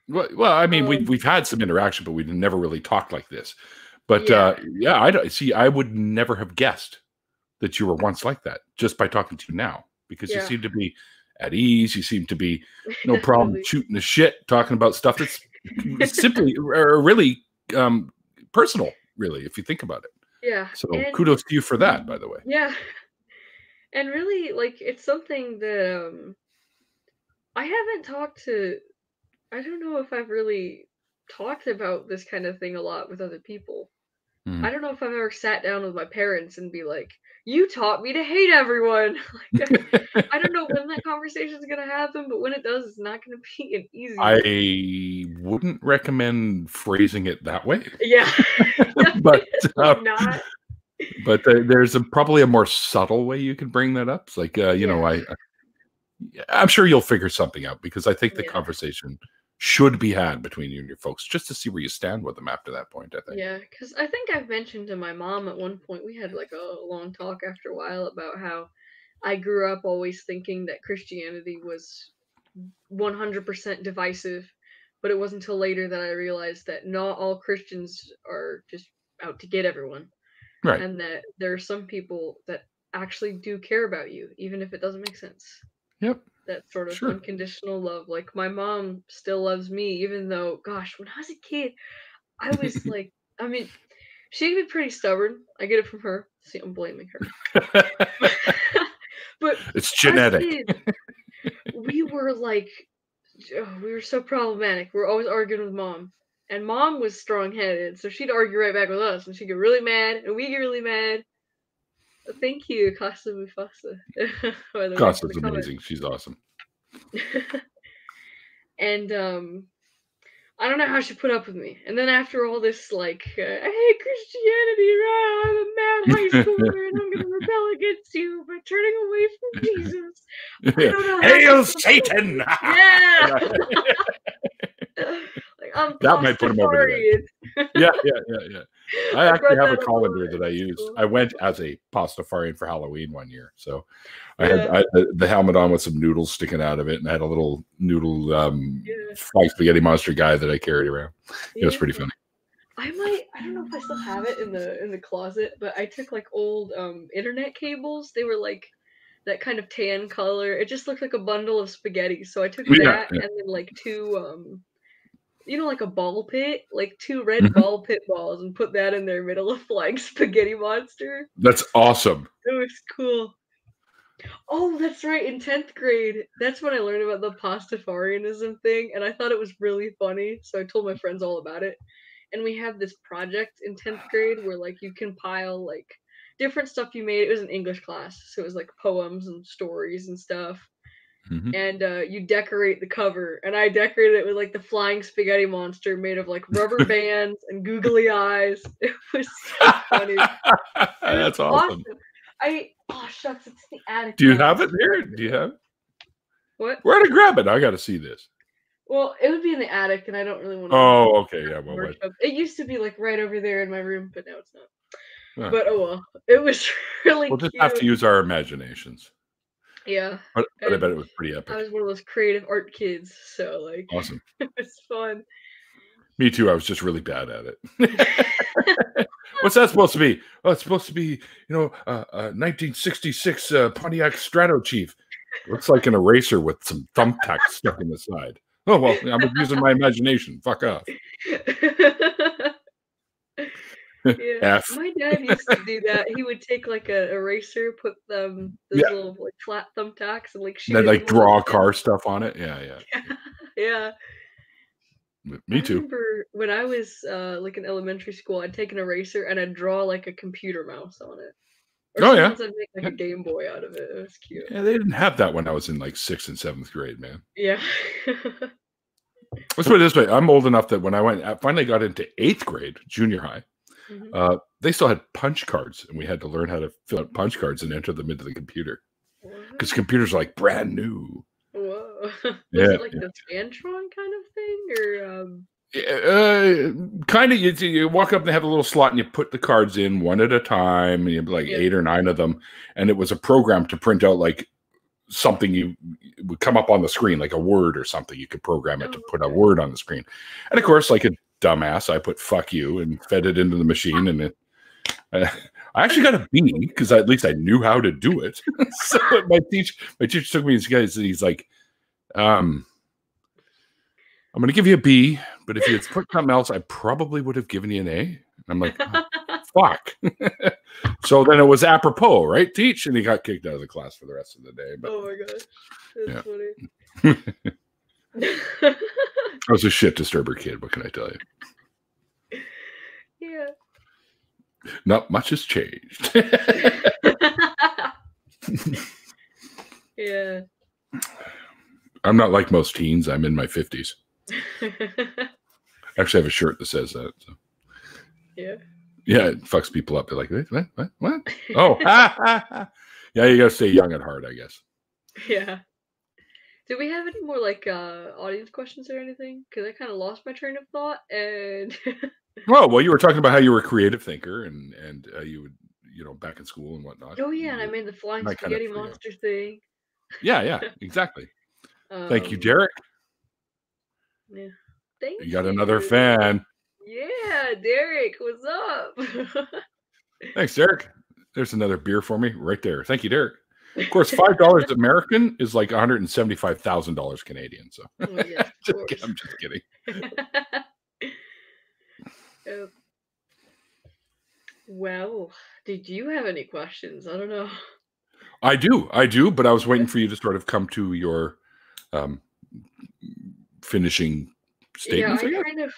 Speaker 1: Well, I mean,
Speaker 2: Um,
Speaker 1: we've had some interaction, but we never really talked like this. But
Speaker 2: yeah,
Speaker 1: yeah, I don't see. I would never have guessed that you were once like that just by talking to you now, because you
Speaker 2: yeah,
Speaker 1: seem to be at ease. You seem to be no problem
Speaker 2: definitely.
Speaker 1: shooting the shit, talking about stuff that's simply or really um, personal, really, if you think about it.
Speaker 2: Yeah,
Speaker 1: So
Speaker 2: and
Speaker 1: kudos to you for that, by the way.
Speaker 2: yeah, and really, like, it's something that I haven't talked to. I don't know if I've really talked about this kind of thing a lot with other people. I
Speaker 1: Mhm.
Speaker 2: don't know if I've ever sat down with my parents and be like, "You taught me to hate everyone." Like, I don't know when that conversation is gonna happen, but when it does, it's not gonna be an easy one.
Speaker 1: I wouldn't recommend phrasing it that way,
Speaker 2: Yeah,
Speaker 1: but
Speaker 2: definitely
Speaker 1: uh,
Speaker 2: not.
Speaker 1: but there's probably a more subtle way you can bring that up. It's like
Speaker 2: Yeah,
Speaker 1: I'm sure you'll figure something out because I think the
Speaker 2: yeah.
Speaker 1: conversation should be had between you and your folks just to see where you stand with them after that point. I think.
Speaker 2: Yeah, because I think I've mentioned to my mom at one point, we had like a long talk after a while about how I grew up always thinking that Christianity was 100% divisive, but it wasn't until later that I realized that not all Christians are just out to get everyone.
Speaker 1: Right.
Speaker 2: and that there are some people that actually do care about you, even if it doesn't make sense.
Speaker 1: Yep.
Speaker 2: That sort of
Speaker 1: Sure.
Speaker 2: unconditional love. Like my mom still loves me, even though, gosh, when I was a kid, I was like, I mean, she can be pretty stubborn. I get it from her. See, I'm blaming her. But
Speaker 1: It's
Speaker 2: us
Speaker 1: genetic.
Speaker 2: kids, we were like, we were so problematic. We were always arguing with mom. And mom was strong-headed, so she'd argue right back with us, and she'd get really mad, and we get really mad. Thank you, Casa Mufasa, by the way, for
Speaker 1: Costa's
Speaker 2: the comment.
Speaker 1: amazing. She's awesome.
Speaker 2: And I don't know how she put up with me. And then after all this, like, I hate Christianity, rah, I'm a mad high schooler, and I'm gonna rebel against you by turning away from Jesus. I don't know how
Speaker 1: Hail
Speaker 2: she put up with
Speaker 1: Satan!
Speaker 2: me. Yeah. Like, I'm
Speaker 1: That might put him over the
Speaker 2: Pastafarian.
Speaker 1: Yeah. I
Speaker 2: I
Speaker 1: actually
Speaker 2: brought
Speaker 1: have
Speaker 2: that
Speaker 1: a
Speaker 2: up
Speaker 1: colander
Speaker 2: in
Speaker 1: that I use.
Speaker 2: school.
Speaker 1: I went as a Pastafarian for Halloween one year, so I
Speaker 2: Yeah.
Speaker 1: had the helmet on with some noodles sticking out of it, and I had a little noodle
Speaker 2: Yeah.
Speaker 1: fried spaghetti monster guy that I carried around. It was
Speaker 2: Yeah.
Speaker 1: pretty funny.
Speaker 2: I don't know if I still have it in the closet, but I took like old internet cables. They were like that kind of tan color. It just looked like a bundle of spaghetti. So I took
Speaker 1: Yeah,
Speaker 2: that and then like two like a ball pit, like two red
Speaker 1: Mhm.
Speaker 2: ball pit balls, and put that in their middle of flying spaghetti monster.
Speaker 1: That's awesome.
Speaker 2: It was cool. Oh, that's right. In 10th grade, that's when I learned about the Pastafarianism thing, and I thought it was really funny. So I told my friends all about it. And we had this project in 10th grade where like you compile like different stuff you made. It was an English class, so it was like poems and stories and stuff.
Speaker 1: Mhm.
Speaker 2: And you decorate the cover, and I decorated it with like the flying spaghetti monster made of like rubber bands and googly eyes. It was so funny. It was
Speaker 1: That's awesome.
Speaker 2: awesome. Oh shucks, it's in the attic.
Speaker 1: Do you
Speaker 2: now.
Speaker 1: have it there? Do you have it?
Speaker 2: What?
Speaker 1: Where to grab it? I got to see this.
Speaker 2: Well, it would be in the attic, and I don't really want to.
Speaker 1: Oh, okay. Yeah. Well, what?
Speaker 2: It used to be like right over there in my room, but now it's not.
Speaker 1: Huh.
Speaker 2: But oh well, it was really
Speaker 1: We'll just
Speaker 2: cute.
Speaker 1: have to use our imaginations.
Speaker 2: Yeah,
Speaker 1: But I
Speaker 2: and
Speaker 1: bet it was pretty epic.
Speaker 2: I was one of those creative art kids, so like
Speaker 1: Awesome.
Speaker 2: it was fun.
Speaker 1: Me too. I was just really bad at it. What's that supposed to be? Oh, it's supposed to be, 1966 Pontiac Strato Chief. Looks like an eraser with some thumbtacks stuck in the side. Oh, well, I'm using my imagination. Fuck off.
Speaker 2: Yeah,
Speaker 1: F.
Speaker 2: my dad used to do that. He would take like a eraser, put those
Speaker 1: Yeah.
Speaker 2: little like flat thumbtacks, and like shoot
Speaker 1: Then
Speaker 2: it
Speaker 1: like
Speaker 2: with one
Speaker 1: draw
Speaker 2: of his
Speaker 1: car stuff on it. Yeah.
Speaker 2: hands. Yeah.
Speaker 1: Me
Speaker 2: I
Speaker 1: too.
Speaker 2: remember when I was like in elementary school, I'd take an eraser and I'd draw like a computer mouse on it. Or
Speaker 1: Oh, yeah.
Speaker 2: sometimes I'd make like a Game Boy out of it. It was cute.
Speaker 1: Yeah, they didn't have that when I was in like 6th and 7th grade, man.
Speaker 2: Yeah.
Speaker 1: Let's put it this way. I'm old enough that when I finally got into 8th grade, junior high,
Speaker 2: Mhm.
Speaker 1: they still had punch cards, and we had to learn how to fill out punch cards and enter them into the computer because
Speaker 2: What?
Speaker 1: computers are like brand new.
Speaker 2: Whoa. Was
Speaker 1: Yeah,
Speaker 2: it like the Scantron kind of thing, or
Speaker 1: kind of. You walk up and they have a little slot, and you put the cards in one at a time, and you have like
Speaker 2: Yeah.
Speaker 1: 8 or 9 of them, and it was a program to print out like something you would come up on the screen, like a word or something. You could program it to put a
Speaker 2: okay.
Speaker 1: word on the screen, and of course, like a dumbass, I put "fuck you" and fed it into the machine, and it. I actually got a B because at least I knew how to do it. So my teacher took me to these guys. He's like, I'm going to give you a B, but if you had put something else, I probably would have given you an A. And I'm like, oh, fuck. So then it was apropos, right? Teach, and he got kicked out of the class for the rest of the day. But
Speaker 2: Oh my gosh. That's funny.
Speaker 1: I was a shit disturber kid. What can I tell you?
Speaker 2: Yeah.
Speaker 1: Not much has changed.
Speaker 2: Yeah.
Speaker 1: I'm not like most teens. I'm in my 50s. I actually have a shirt that says that. So.
Speaker 2: Yeah.
Speaker 1: Yeah, it fucks people up. They're like, what? Oh, yeah, you gotta stay young at heart, I guess.
Speaker 2: Yeah. Do we have any more like audience questions or anything? Because I kind of lost my train of thought and
Speaker 1: Oh, well, you were talking about how you were a creative thinker and you would, back in school and whatnot.
Speaker 2: oh yeah, and I made the flying
Speaker 1: That kind of
Speaker 2: spaghetti
Speaker 1: threw you off.
Speaker 2: monster thing.
Speaker 1: Yeah, exactly. Thank you,
Speaker 2: Um,
Speaker 1: Derek.
Speaker 2: yeah. Thank
Speaker 1: You got another fan.
Speaker 2: Yeah, Derek, what's up?
Speaker 1: Thanks, Derek. There's another beer for me right there. Thank you, Derek. Of course, $5 American is like $175,000 Canadian. So
Speaker 2: Oh, yes, of course.
Speaker 1: I'm just kidding.
Speaker 2: Well, did you have any questions? I don't know.
Speaker 1: I do, but I was waiting for you to sort of come to your finishing statements.
Speaker 2: Yeah, I kind of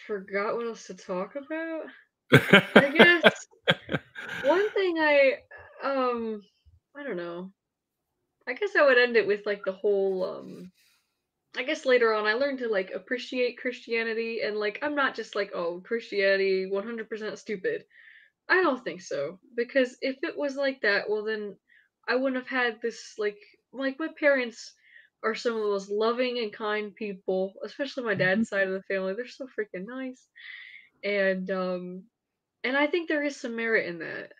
Speaker 2: forgot what else to talk about. I guess one thing I don't know. I guess I would end it with like the whole I guess later on I learned to like appreciate Christianity, and like I'm not just like, oh, Christianity 100% stupid. I don't think so, because if it was like that, well then I wouldn't have had this like my parents are some of the most loving and kind people, especially my dad's side of the family. They're so freaking nice. And I think there is some merit in that.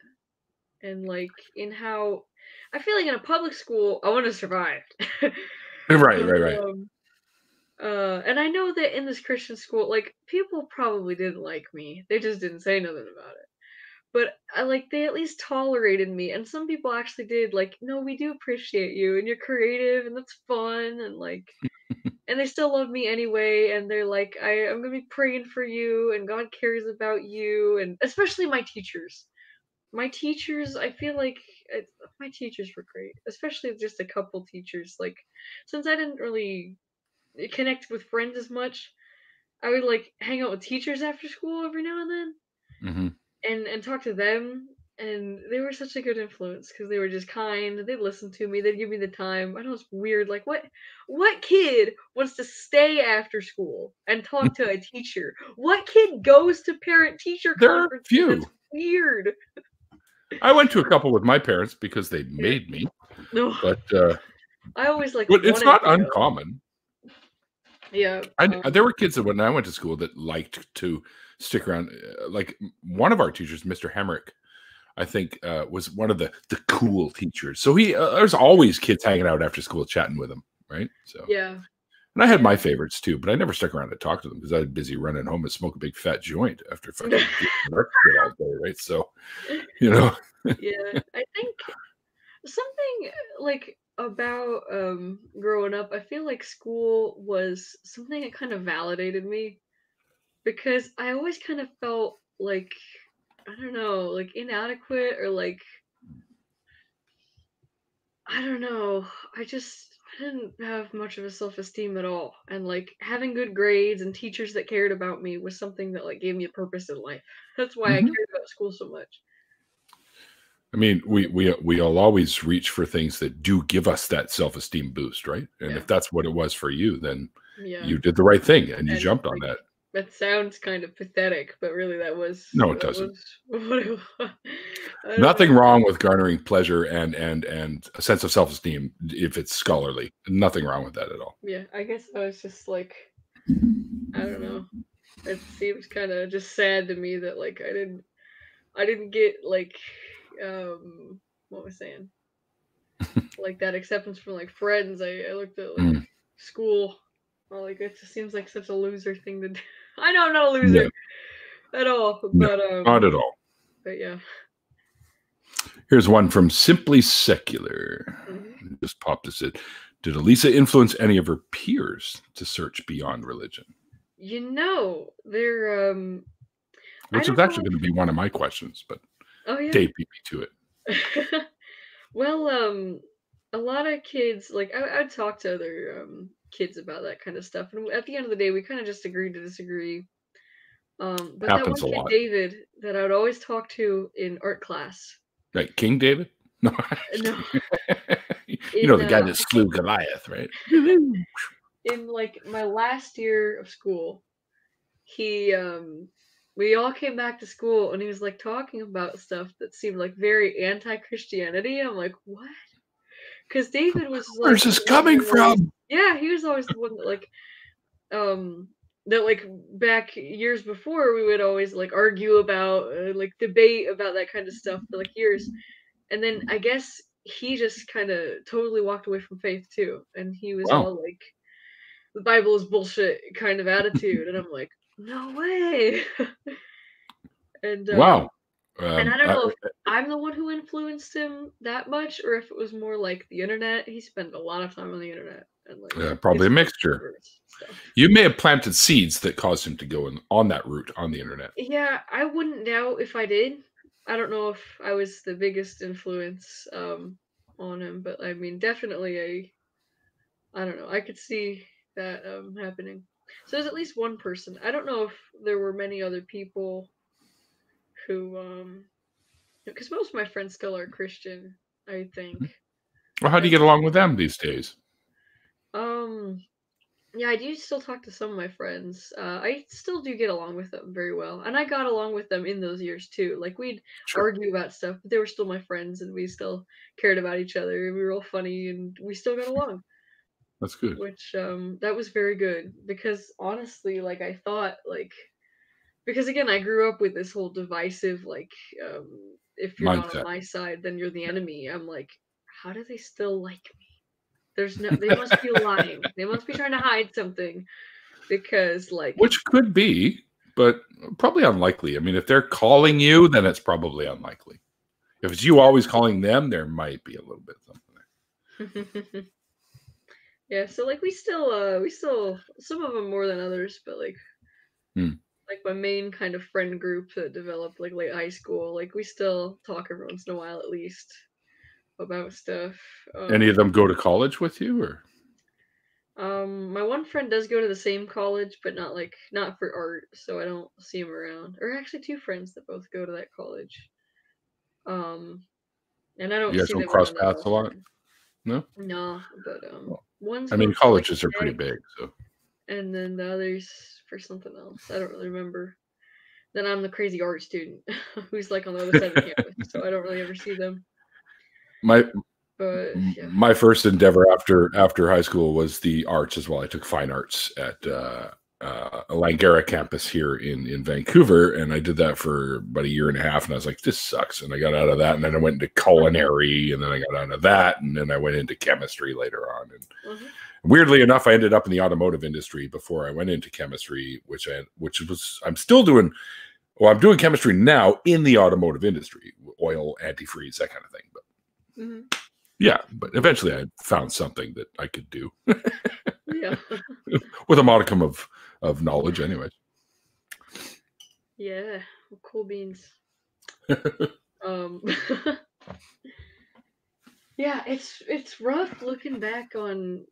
Speaker 2: And like in how I feel like in a public school I want to survive.
Speaker 1: Right.
Speaker 2: And I know that in this Christian school, like people probably didn't like me. They just didn't say nothing about it. But I like they at least tolerated me, and some people actually did. Like, no, we do appreciate you, and you're creative, and that's fun, and like, and they still love me anyway. And they're like, I'm gonna be praying for you, and God cares about you, and especially my teachers. My teachers, I feel like my teachers were great, especially just a couple teachers. Like, since I didn't really connect with friends as much, I would like hang out with teachers after school every now and then,
Speaker 1: Mm-hmm.
Speaker 2: and talk to them. And they were such a good influence because they were just kind. They'd listen to me. They'd give me the time. I know it's weird. Like, what kid wants to stay after school and talk to a teacher? What kid goes to parent-teacher
Speaker 1: There are a
Speaker 2: conferences?
Speaker 1: few.
Speaker 2: That's weird.
Speaker 1: I went to a couple with my parents because they made me.
Speaker 2: No,
Speaker 1: But
Speaker 2: I always like.
Speaker 1: it's not uncommon.
Speaker 2: Yeah,
Speaker 1: there were kids that when I went to school that liked to stick around. Like one of our teachers, Mr. Hemrick, I think was one of the cool teachers. So there's always kids hanging out after school chatting with him, right? So
Speaker 2: yeah.
Speaker 1: And I had my favorites too, but I never stuck around to talk to them because I was busy running home and smoke a big fat joint after fucking work all day, right? So,
Speaker 2: Yeah, I think something like about growing up, I feel like school was something that kind of validated me, because I always kind of felt like, I don't know, like inadequate, or like, I don't know, I didn't have much of a self-esteem at all, and like having good grades and teachers that cared about me was something that like gave me a purpose in life. That's why I cared about school so much.
Speaker 1: I mean, we'll always reach for things that do give us that self-esteem boost, right? And if that's what it was for you, then you did the right thing and you jumped on that.
Speaker 2: That sounds kind of pathetic, but really that was
Speaker 1: no, it doesn't.
Speaker 2: What it was.
Speaker 1: Nothing wrong with garnering pleasure and a sense of self-esteem if it's scholarly. Nothing wrong with that at all.
Speaker 2: Yeah, I guess I was just like, I don't know. It seems kind of just sad to me that like I didn't get like what was I saying? Like that acceptance from like friends. I looked at like school. Well, like it just seems like such a loser thing to do. I know I'm not a loser at all, but
Speaker 1: not at all.
Speaker 2: But yeah.
Speaker 1: Here's one from Simply Secular. Just popped this in. Did Alisa influence any of her peers to search beyond religion?
Speaker 2: You know, they're
Speaker 1: which is actually going to be one of my questions, but Dave beat me to it.
Speaker 2: Well, a lot of kids, like I'd talk to other kids about that kind of stuff, and at the end of the day, we kind of just agreed to disagree. But
Speaker 1: Happens
Speaker 2: that one
Speaker 1: a
Speaker 2: kid,
Speaker 1: lot.
Speaker 2: David, that I would always talk to in art class.
Speaker 1: Like King David? No.
Speaker 2: No.
Speaker 1: You know, the guy that slew Goliath, right?
Speaker 2: In like my last year of school, we all came back to school, and he was like talking about stuff that seemed like very anti-Christianity. I'm like, what? Because David was like,
Speaker 1: where's this coming from?
Speaker 2: Yeah, he was always the one that like, that like back years before we would always like argue about, like debate about that kind of stuff for like years, and then I guess he just kind of totally walked away from faith too, and he was all like, the Bible is bullshit kind of attitude, and I'm like, no way. And
Speaker 1: wow.
Speaker 2: And I don't know if I'm the one who influenced him that much, or if it was more like the internet. He spent a lot of time on the internet and like
Speaker 1: probably a
Speaker 2: his
Speaker 1: mixture.
Speaker 2: stuff.
Speaker 1: You may have planted seeds that caused him to go on that route on the internet.
Speaker 2: Yeah, I wouldn't doubt if I did. I don't know if I was the biggest influence on him, but I mean, definitely I don't know. I could see that happening. So there's at least one person. I don't know if there were many other people who because most of my friends still are Christian, I think.
Speaker 1: Well, how do you get along with them these days?
Speaker 2: Yeah, I do still talk to some of my friends. I still do get along with them very well, and I got along with them in those years too. Like we'd argue about stuff, but they were still my friends, and we still cared about each other. We were all funny, and we still got along.
Speaker 1: That's good.
Speaker 2: Which that was very good because honestly, like I thought, like because again, I grew up with this whole divisive like if you're not on
Speaker 1: Mindset.
Speaker 2: my side, then you're the enemy. I'm like, how do they still like me? They must be lying. They must be trying to hide something because like
Speaker 1: which could be, but probably unlikely. I mean, if they're calling you, then it's probably unlikely. If it's you always calling them, there might be a little bit something
Speaker 2: there. Yeah, so like we still some of them more than others, but like like my main kind of friend group that developed like late high school, like we still talk every once in a while at least about stuff.
Speaker 1: Any of them go to college with you, or?
Speaker 2: My one friend does go to the same college, but not for art, so I don't see him around. Or actually, two friends that both go to that college. And I don't
Speaker 1: You guys
Speaker 2: see
Speaker 1: don't
Speaker 2: them
Speaker 1: cross
Speaker 2: around that
Speaker 1: paths a lot?
Speaker 2: often.
Speaker 1: No?
Speaker 2: No, but one's
Speaker 1: I mean,
Speaker 2: going for like
Speaker 1: colleges are pretty
Speaker 2: tech,
Speaker 1: big, so.
Speaker 2: and then the other's for something else. I don't really remember. Then I'm the crazy art student who's like on the other side of the campus, so I don't really ever see them. But yeah.
Speaker 1: My first endeavor after high school was the arts as well. I took fine arts at Langara campus here in Vancouver, and I did that for about a year and a half, and I was like, this sucks. And I got out of that, and then I went into culinary, and then I got out of that, and then I went into chemistry later on. And weirdly enough, I ended up in the automotive industry before I went into chemistry, I'm still doing. Well, I'm doing chemistry now in the automotive industry, oil, antifreeze, that kind of thing. But yeah, but eventually I found something that I could do.
Speaker 2: Yeah.
Speaker 1: With a modicum of knowledge, anyways.
Speaker 2: Yeah, well, cool beans. Yeah, it's rough looking back on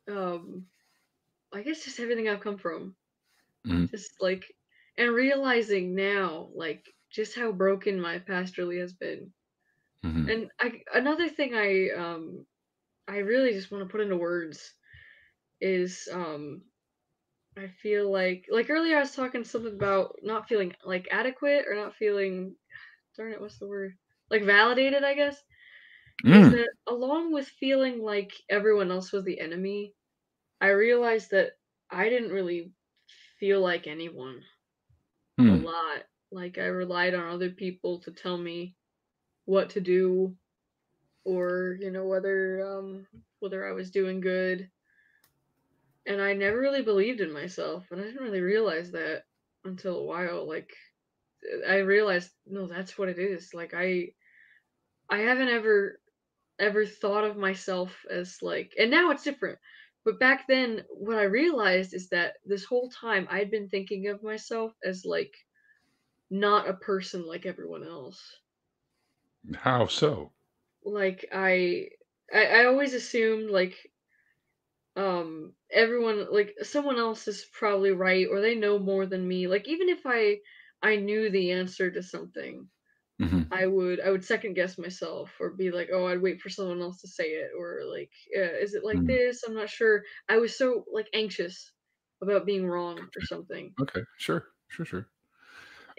Speaker 2: I guess just everything I've come from. Just like and realizing now like just how broken my past really has been. And another thing I really just want to put into words is I feel like earlier I was talking something about not feeling like adequate or not feeling darn it, what's the word? Like validated, I guess. Is that along with feeling like everyone else was the enemy, I realized that I didn't really feel like anyone a lot. Like I relied on other people to tell me what to do or, you know, whether I was doing good. And I never really believed in myself, and I didn't really realize that until a while. Like I realized, no, that's what it is. Like I haven't ever thought of myself as like, and now it's different. But back then, what I realized is that this whole time I'd been thinking of myself as like not a person like everyone else.
Speaker 1: How so?
Speaker 2: Like I always assumed like everyone like someone else is probably right or they know more than me. Like even if I knew the answer to something, I would second guess myself or be like, oh, I'd wait for someone else to say it or like, is it like this? I'm not sure. I was so like anxious about being wrong or something.
Speaker 1: Okay, sure.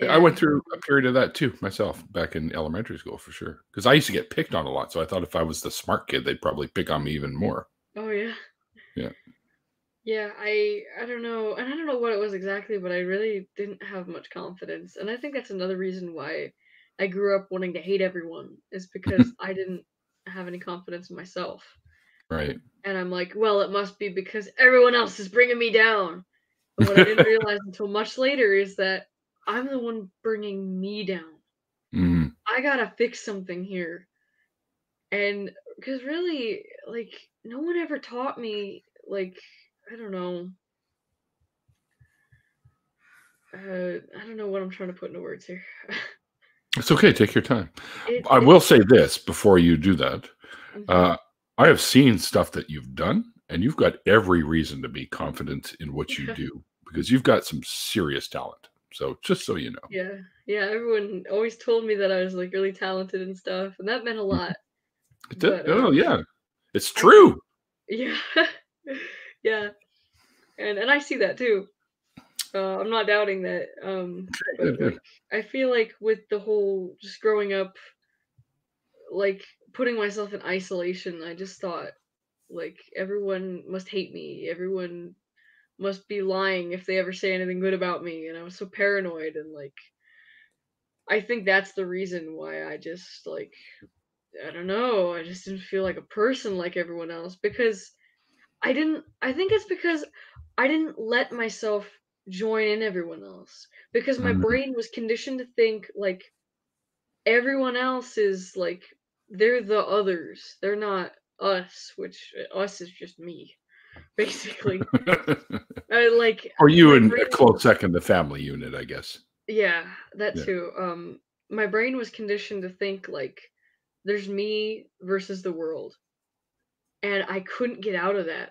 Speaker 1: I
Speaker 2: And
Speaker 1: went through a period of that too myself back in elementary school for sure. Because I used to get picked on a lot, so I thought if I was the smart kid, they'd probably pick on me even more.
Speaker 2: oh yeah.
Speaker 1: Yeah.
Speaker 2: Yeah, I don't know, and I don't know what it was exactly, but I really didn't have much confidence, and I think that's another reason why I grew up wanting to hate everyone is because I didn't have any confidence in myself.
Speaker 1: Right.
Speaker 2: And I'm like, well, it must be because everyone else is bringing me down. But what I didn't realize until much later is that I'm the one bringing me down. I gotta fix something here. And because really, like, no one ever taught me, like, I don't know. I don't know what I'm trying to put into words here.
Speaker 1: It's okay. Take your time. I
Speaker 2: It's
Speaker 1: will say this before you do that.
Speaker 2: mhm.
Speaker 1: I have seen stuff that you've done, and you've got every reason to be confident in what you do because you've got some serious talent. So just so you know.
Speaker 2: Yeah, yeah. Everyone always told me that I was like really talented and stuff, and that meant a lot. But
Speaker 1: Oh yeah, it's
Speaker 2: I think,
Speaker 1: true.
Speaker 2: yeah, yeah, and I see that too. I'm not doubting that. But
Speaker 1: Good, good.
Speaker 2: like, I feel like with the whole just growing up, like putting myself in isolation, I just thought like everyone must hate me. Everyone must be lying if they ever say anything good about me, and I was so paranoid and like I think that's the reason why I just like I don't know, I just didn't feel like a person like everyone else because I think it's because I didn't let myself join in everyone else because my
Speaker 1: Mhm.
Speaker 2: brain was conditioned to think like everyone else is like they're the others. They're not us, which us is just me, basically. Like
Speaker 1: Or you
Speaker 2: my
Speaker 1: and a
Speaker 2: brain,
Speaker 1: close second, the family unit, I guess.
Speaker 2: yeah, that
Speaker 1: Yeah.
Speaker 2: too. My brain was conditioned to think like there's me versus the world, and I couldn't get out of that.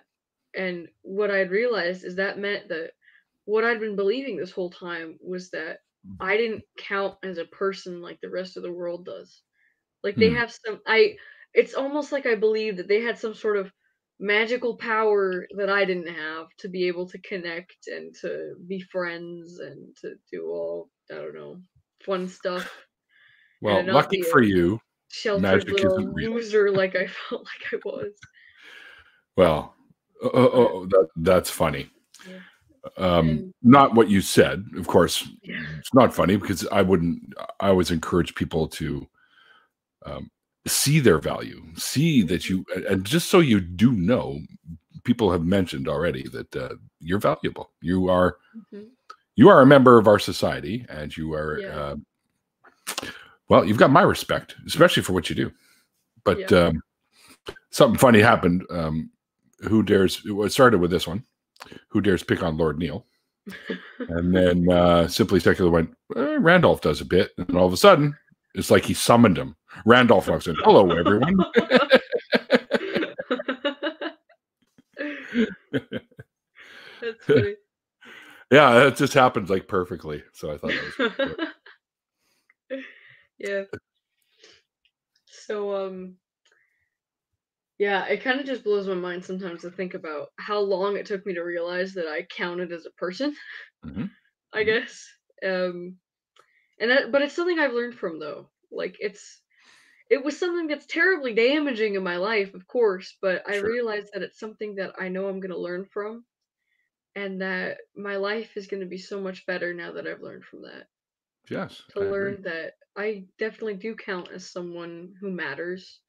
Speaker 2: And what I'd realized is that meant that what I'd been believing this whole time was that I didn't count as a person like the rest of the world does. Like they
Speaker 1: Hmm.
Speaker 2: have some I it's almost like I believe that they had some sort of magical power that I didn't have to be able to connect and to be friends and to do all, I don't know, fun stuff and
Speaker 1: Well,
Speaker 2: not
Speaker 1: lucky
Speaker 2: be
Speaker 1: for
Speaker 2: a
Speaker 1: you,
Speaker 2: sheltered
Speaker 1: magic isn't
Speaker 2: little
Speaker 1: real.
Speaker 2: loser like I felt like I was.
Speaker 1: Well,
Speaker 2: But
Speaker 1: that's funny.
Speaker 2: yeah. And
Speaker 1: Not what you said, of course.
Speaker 2: yeah.
Speaker 1: It's not funny because I wouldn't. I always encourage people to um, see their value, see that
Speaker 2: Mhm.
Speaker 1: you, and just so you do know, people have mentioned already that you're valuable.
Speaker 2: Mhm.
Speaker 1: You are a member of our society, and you are
Speaker 2: Yeah.
Speaker 1: well. You've got my respect, especially for what you do. But
Speaker 2: Yeah.
Speaker 1: something funny happened. Who dares? It started with this one. Who dares pick on Lord Neil? And then Simply Secular went, Randolph does a bit. And all of a sudden, it's like he summoned him. Randolph walks in. Hello, everyone.
Speaker 2: That's funny.
Speaker 1: Yeah, it just happened like perfectly. So I thought that was pretty cool.
Speaker 2: Yeah. So yeah, it kind of just blows my mind sometimes to think about how long it took me to realize that I counted as a person,
Speaker 1: Mhm,
Speaker 2: I
Speaker 1: mhm.
Speaker 2: guess. Um and that but it's something I've learned from though. Like it was something that's terribly damaging in my life, of course, but I
Speaker 1: Sure.
Speaker 2: realized that it's something that I know I'm going to learn from and that my life is going to be so much better now that I've learned from that.
Speaker 1: Yes,
Speaker 2: To
Speaker 1: I agree.
Speaker 2: learn that I definitely do count as someone who matters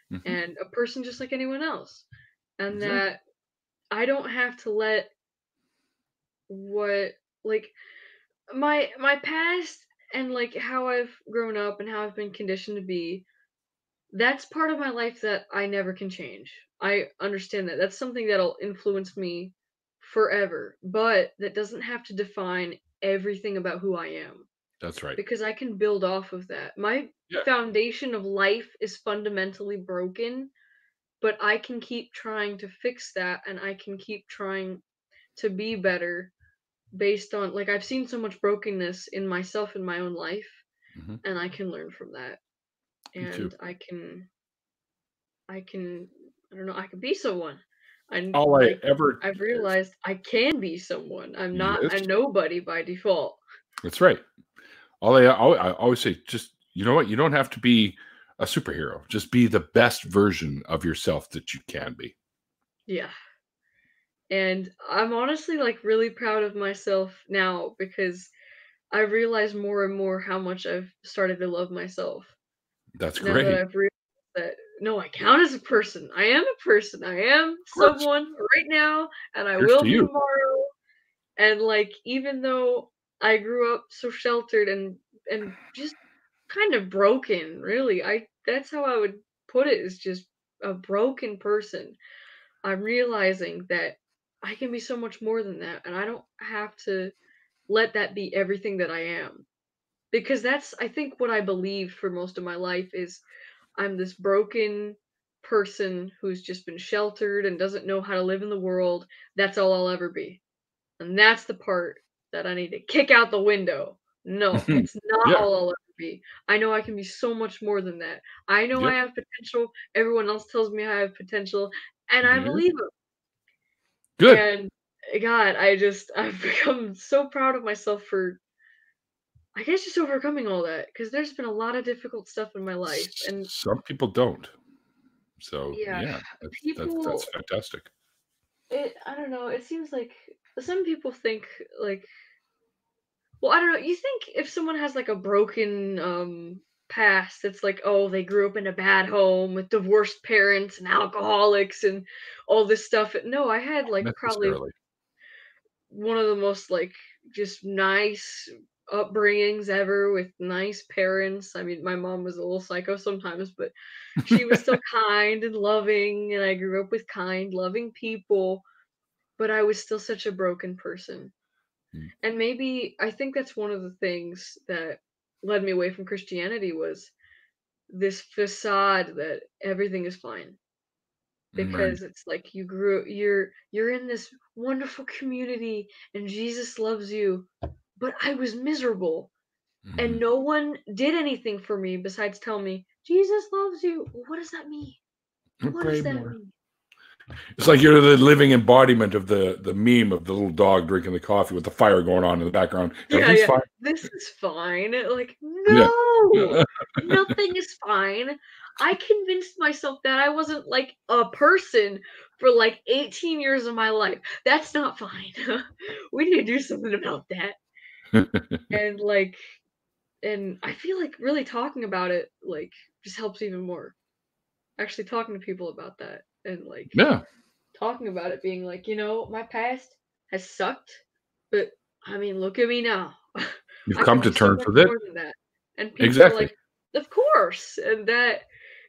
Speaker 1: Mhm.
Speaker 2: and a person just like anyone else. And
Speaker 1: Exactly.
Speaker 2: that I don't have to let what like my past and like how I've grown up and how I've been conditioned to be, that's part of my life that I never can change. I understand that. That's something that'll influence me forever, but that doesn't have to define everything about who I am
Speaker 1: That's right.
Speaker 2: because I can build off of that. My
Speaker 1: Yeah.
Speaker 2: foundation of life is fundamentally broken, but I can keep trying to fix that and I can keep trying to be better based on like I've seen so much brokenness in myself in my own life
Speaker 1: Mhm.
Speaker 2: and I can learn from that
Speaker 1: Me too.
Speaker 2: and I can I don't know, I can be someone. I
Speaker 1: All I
Speaker 2: like
Speaker 1: ever,
Speaker 2: I've realized I can be someone. I'm not
Speaker 1: yes,
Speaker 2: a nobody by default.
Speaker 1: that's right. I always say, just, you know what? You don't have to be a superhero. Just be the best version of yourself that you can be.
Speaker 2: Yeah. And I'm honestly like really proud of myself now because I realize more and more how much I've started to love myself.
Speaker 1: That's
Speaker 2: Now that
Speaker 1: great.
Speaker 2: I've realized that no, I count as a person. I am a person. I am
Speaker 1: Of course.
Speaker 2: someone right now and I
Speaker 1: Here's
Speaker 2: will
Speaker 1: to
Speaker 2: be
Speaker 1: you.
Speaker 2: tomorrow. And like even though I grew up so sheltered and just kind of broken, really. That's how I would put it, is just a broken person. I'm realizing that I can be so much more than that, and I don't have to let that be everything that I am. Because that's, I think, what I believed for most of my life is I'm this broken person who's just been sheltered and doesn't know how to live in the world. That's all I'll ever be. And that's the part that I need to kick out the window. No, it's not
Speaker 1: Yeah.
Speaker 2: all I'll ever be. I know I can be so much more than that. I know I
Speaker 1: Yep.
Speaker 2: have potential. Everyone else tells me I have potential, and I
Speaker 1: Yeah.
Speaker 2: believe it.
Speaker 1: Good.
Speaker 2: And God, I've become so proud of myself for, I guess, just overcoming all that, because there's been a lot of difficult stuff in my life, and
Speaker 1: Some people don't. So
Speaker 2: yeah,
Speaker 1: yeah, that's
Speaker 2: people,
Speaker 1: fantastic.
Speaker 2: I don't know, it seems like some people think, like, well, I don't know, you think if someone has like a broken past, it's like, oh, they grew up in a bad home with divorced parents and alcoholics and all this stuff. No, I had like probably
Speaker 1: Necessarily.
Speaker 2: one of the most like just nice upbringings ever, with nice parents. I mean, my mom was a little psycho sometimes, but she was still kind and loving, and I grew up with kind, loving people, but I was still such a broken person.
Speaker 1: Mm,
Speaker 2: And maybe I think that's one of the things that led me away from Christianity, was this facade that everything is fine,
Speaker 1: right.
Speaker 2: because it's like you're in this wonderful community and Jesus loves you, but I was miserable and
Speaker 1: Mhm.
Speaker 2: no one did anything for me besides tell me Jesus loves you. What does that mean? What
Speaker 1: Pray
Speaker 2: does that
Speaker 1: more.
Speaker 2: mean?
Speaker 1: It's like you're the living embodiment of the meme of the little dog drinking the coffee with the fire going on in the background.
Speaker 2: Yeah,
Speaker 1: Everything's
Speaker 2: yeah.
Speaker 1: fine.
Speaker 2: This is fine. Like,
Speaker 1: Yeah.
Speaker 2: no, nothing is fine. I convinced myself that I wasn't like a person for like 18 years of my life. That's not fine. We need to do something about that. And like, and I feel like really talking about it like just helps even more. Actually talking to people about that, and like
Speaker 1: Yeah.
Speaker 2: talking about it being like, my past has sucked, but I mean, look at me now.
Speaker 1: You've
Speaker 2: I
Speaker 1: come
Speaker 2: can
Speaker 1: to
Speaker 2: be so
Speaker 1: terms
Speaker 2: much
Speaker 1: with it.
Speaker 2: more than that. And people are
Speaker 1: Exactly.
Speaker 2: like, of course. And that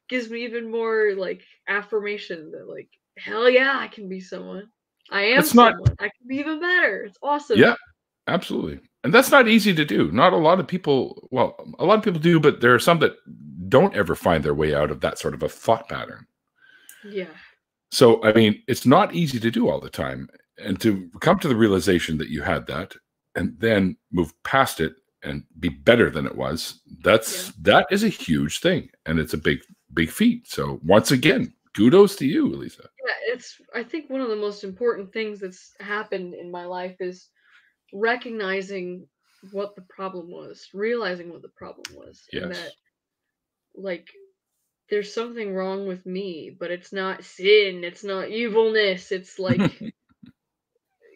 Speaker 2: gives me even more like affirmation that, like, hell yeah, I can be someone. I am
Speaker 1: That's not,
Speaker 2: someone. I can be even better. It's awesome.
Speaker 1: yeah, absolutely. And that's not easy to do. Not a lot of people, well, a lot of people do, but there are some that don't ever find their way out of that sort of a thought pattern.
Speaker 2: Yeah.
Speaker 1: So, I mean, it's not easy to do all the time. And to come to the realization that you had that and then move past it and be better than it was,
Speaker 2: Yeah.
Speaker 1: that is a huge thing. And it's a big feat. So once again, kudos to you, Elisa.
Speaker 2: Yeah, I think one of the most important things that's happened in my life is recognizing what the problem was, realizing what the problem was, and that,
Speaker 1: Yes.
Speaker 2: like, there's something wrong with me, but it's not sin, it's not evilness, it's like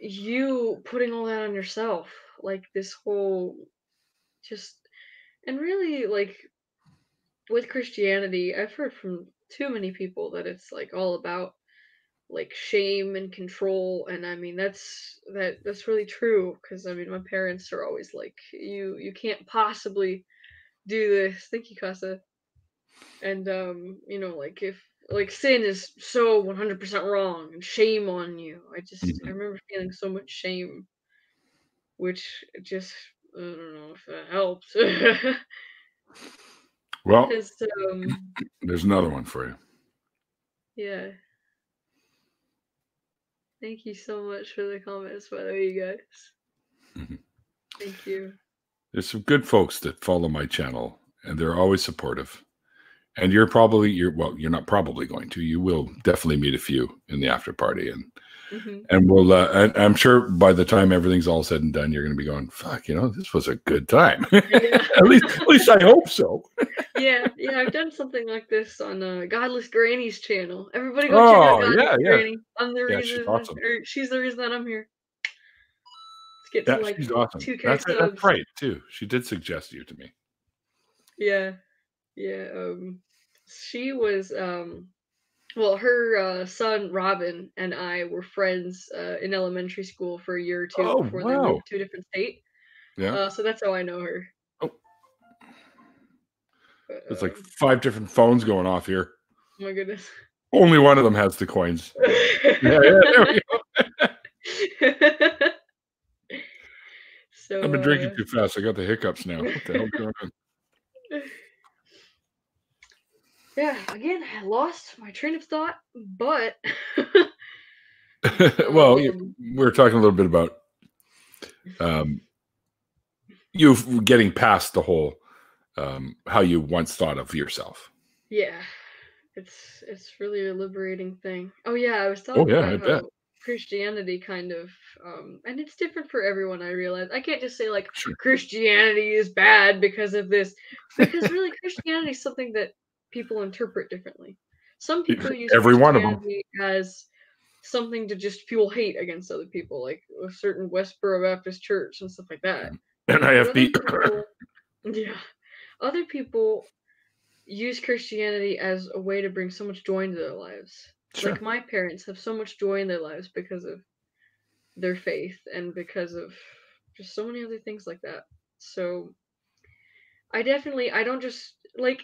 Speaker 2: you putting all that on yourself. Like this whole just, and really, like, with Christianity, I've heard from too many people that it's like all about like shame and control, and I mean that's really true, because I mean my parents are always like, you can't possibly do this. Thank you, Casa. And like, if like sin is so 100% wrong and shame on you, I
Speaker 1: Mhm.
Speaker 2: remember feeling so much shame, which just, I don't know if that helps.
Speaker 1: Well,
Speaker 2: Because
Speaker 1: there's another one for you.
Speaker 2: yeah, thank you so much for the comments, by the way, you guys.
Speaker 1: Mhm.
Speaker 2: Thank you.
Speaker 1: There's some good folks that follow my channel, and they're always supportive. And you're not probably going to. You will definitely meet a few in the after party,
Speaker 2: Hmm.
Speaker 1: and we'll. And I'm sure by the time everything's all said and done, you're going to be going, "Fuck, this was a good time."
Speaker 2: Yeah.
Speaker 1: At least I hope so.
Speaker 2: Yeah, yeah, I've done something like this on Godless Granny's channel. Everybody go check out
Speaker 1: Oh
Speaker 2: Godless
Speaker 1: yeah, yeah,
Speaker 2: Granny. I'm the
Speaker 1: yeah. She's
Speaker 2: reason,
Speaker 1: awesome.
Speaker 2: or she's the reason that I'm here. Let's get to
Speaker 1: Yeah,
Speaker 2: like
Speaker 1: she's awesome.
Speaker 2: 2K
Speaker 1: That's
Speaker 2: subs.
Speaker 1: right too. She did suggest you to me.
Speaker 2: Yeah, yeah. She was well, her son Robin and I were friends in elementary school for a year or two
Speaker 1: Oh
Speaker 2: before they
Speaker 1: wow.
Speaker 2: moved to a different state.
Speaker 1: Yeah.
Speaker 2: So that's how I know her.
Speaker 1: Oh, There's like 5 different phones going off here.
Speaker 2: Oh my goodness.
Speaker 1: Only one of them has the coins. Yeah, there we go.
Speaker 2: So
Speaker 1: I've been drinking too fast. I got the hiccups now. What the hell's going on?
Speaker 2: Yeah, again, I lost my train of thought, but
Speaker 1: well, we're talking a little bit about you getting past the whole how you once thought of yourself.
Speaker 2: Yeah, it's really a liberating thing. Oh yeah, I was talking
Speaker 1: I
Speaker 2: about
Speaker 1: bet.
Speaker 2: how Christianity kind of and it's different for everyone. I realize I can't just say like Christianity is bad because of this, because really Christianity is something that people interpret differently. Some people use
Speaker 1: Every one of them
Speaker 2: Christianity as something to just fuel hate against other people, like a certain Westboro Baptist church and stuff like that.
Speaker 1: NIFB.
Speaker 2: Yeah, other people use Christianity as a way to bring so much joy into their lives.
Speaker 1: Sure.
Speaker 2: Like my parents have so much joy in their lives because of their faith and because of just so many other things like that. So I don't just like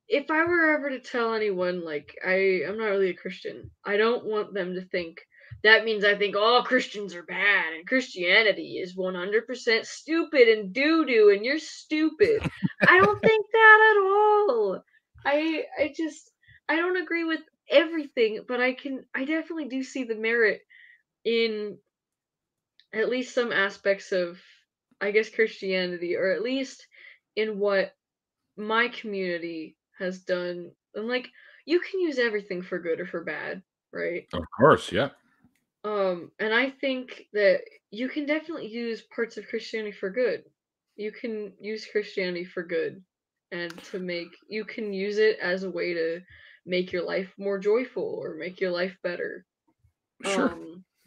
Speaker 2: if I were ever to tell anyone like I'm not really a Christian, I don't want them to think that means I think all Christians are bad and Christianity is 100% stupid and doo-doo and you're stupid. I don't think that at all. I don't agree with everything, but I definitely do see the merit in at least some aspects of, I guess, Christianity, or at least in what my community has done. And like, you can use everything for good or for bad, right?
Speaker 1: Of course, yeah.
Speaker 2: And I think that you can definitely use parts of Christianity for good. You can use Christianity for good, and you can use it as a way to make your life more joyful or make your life better.
Speaker 1: Sure.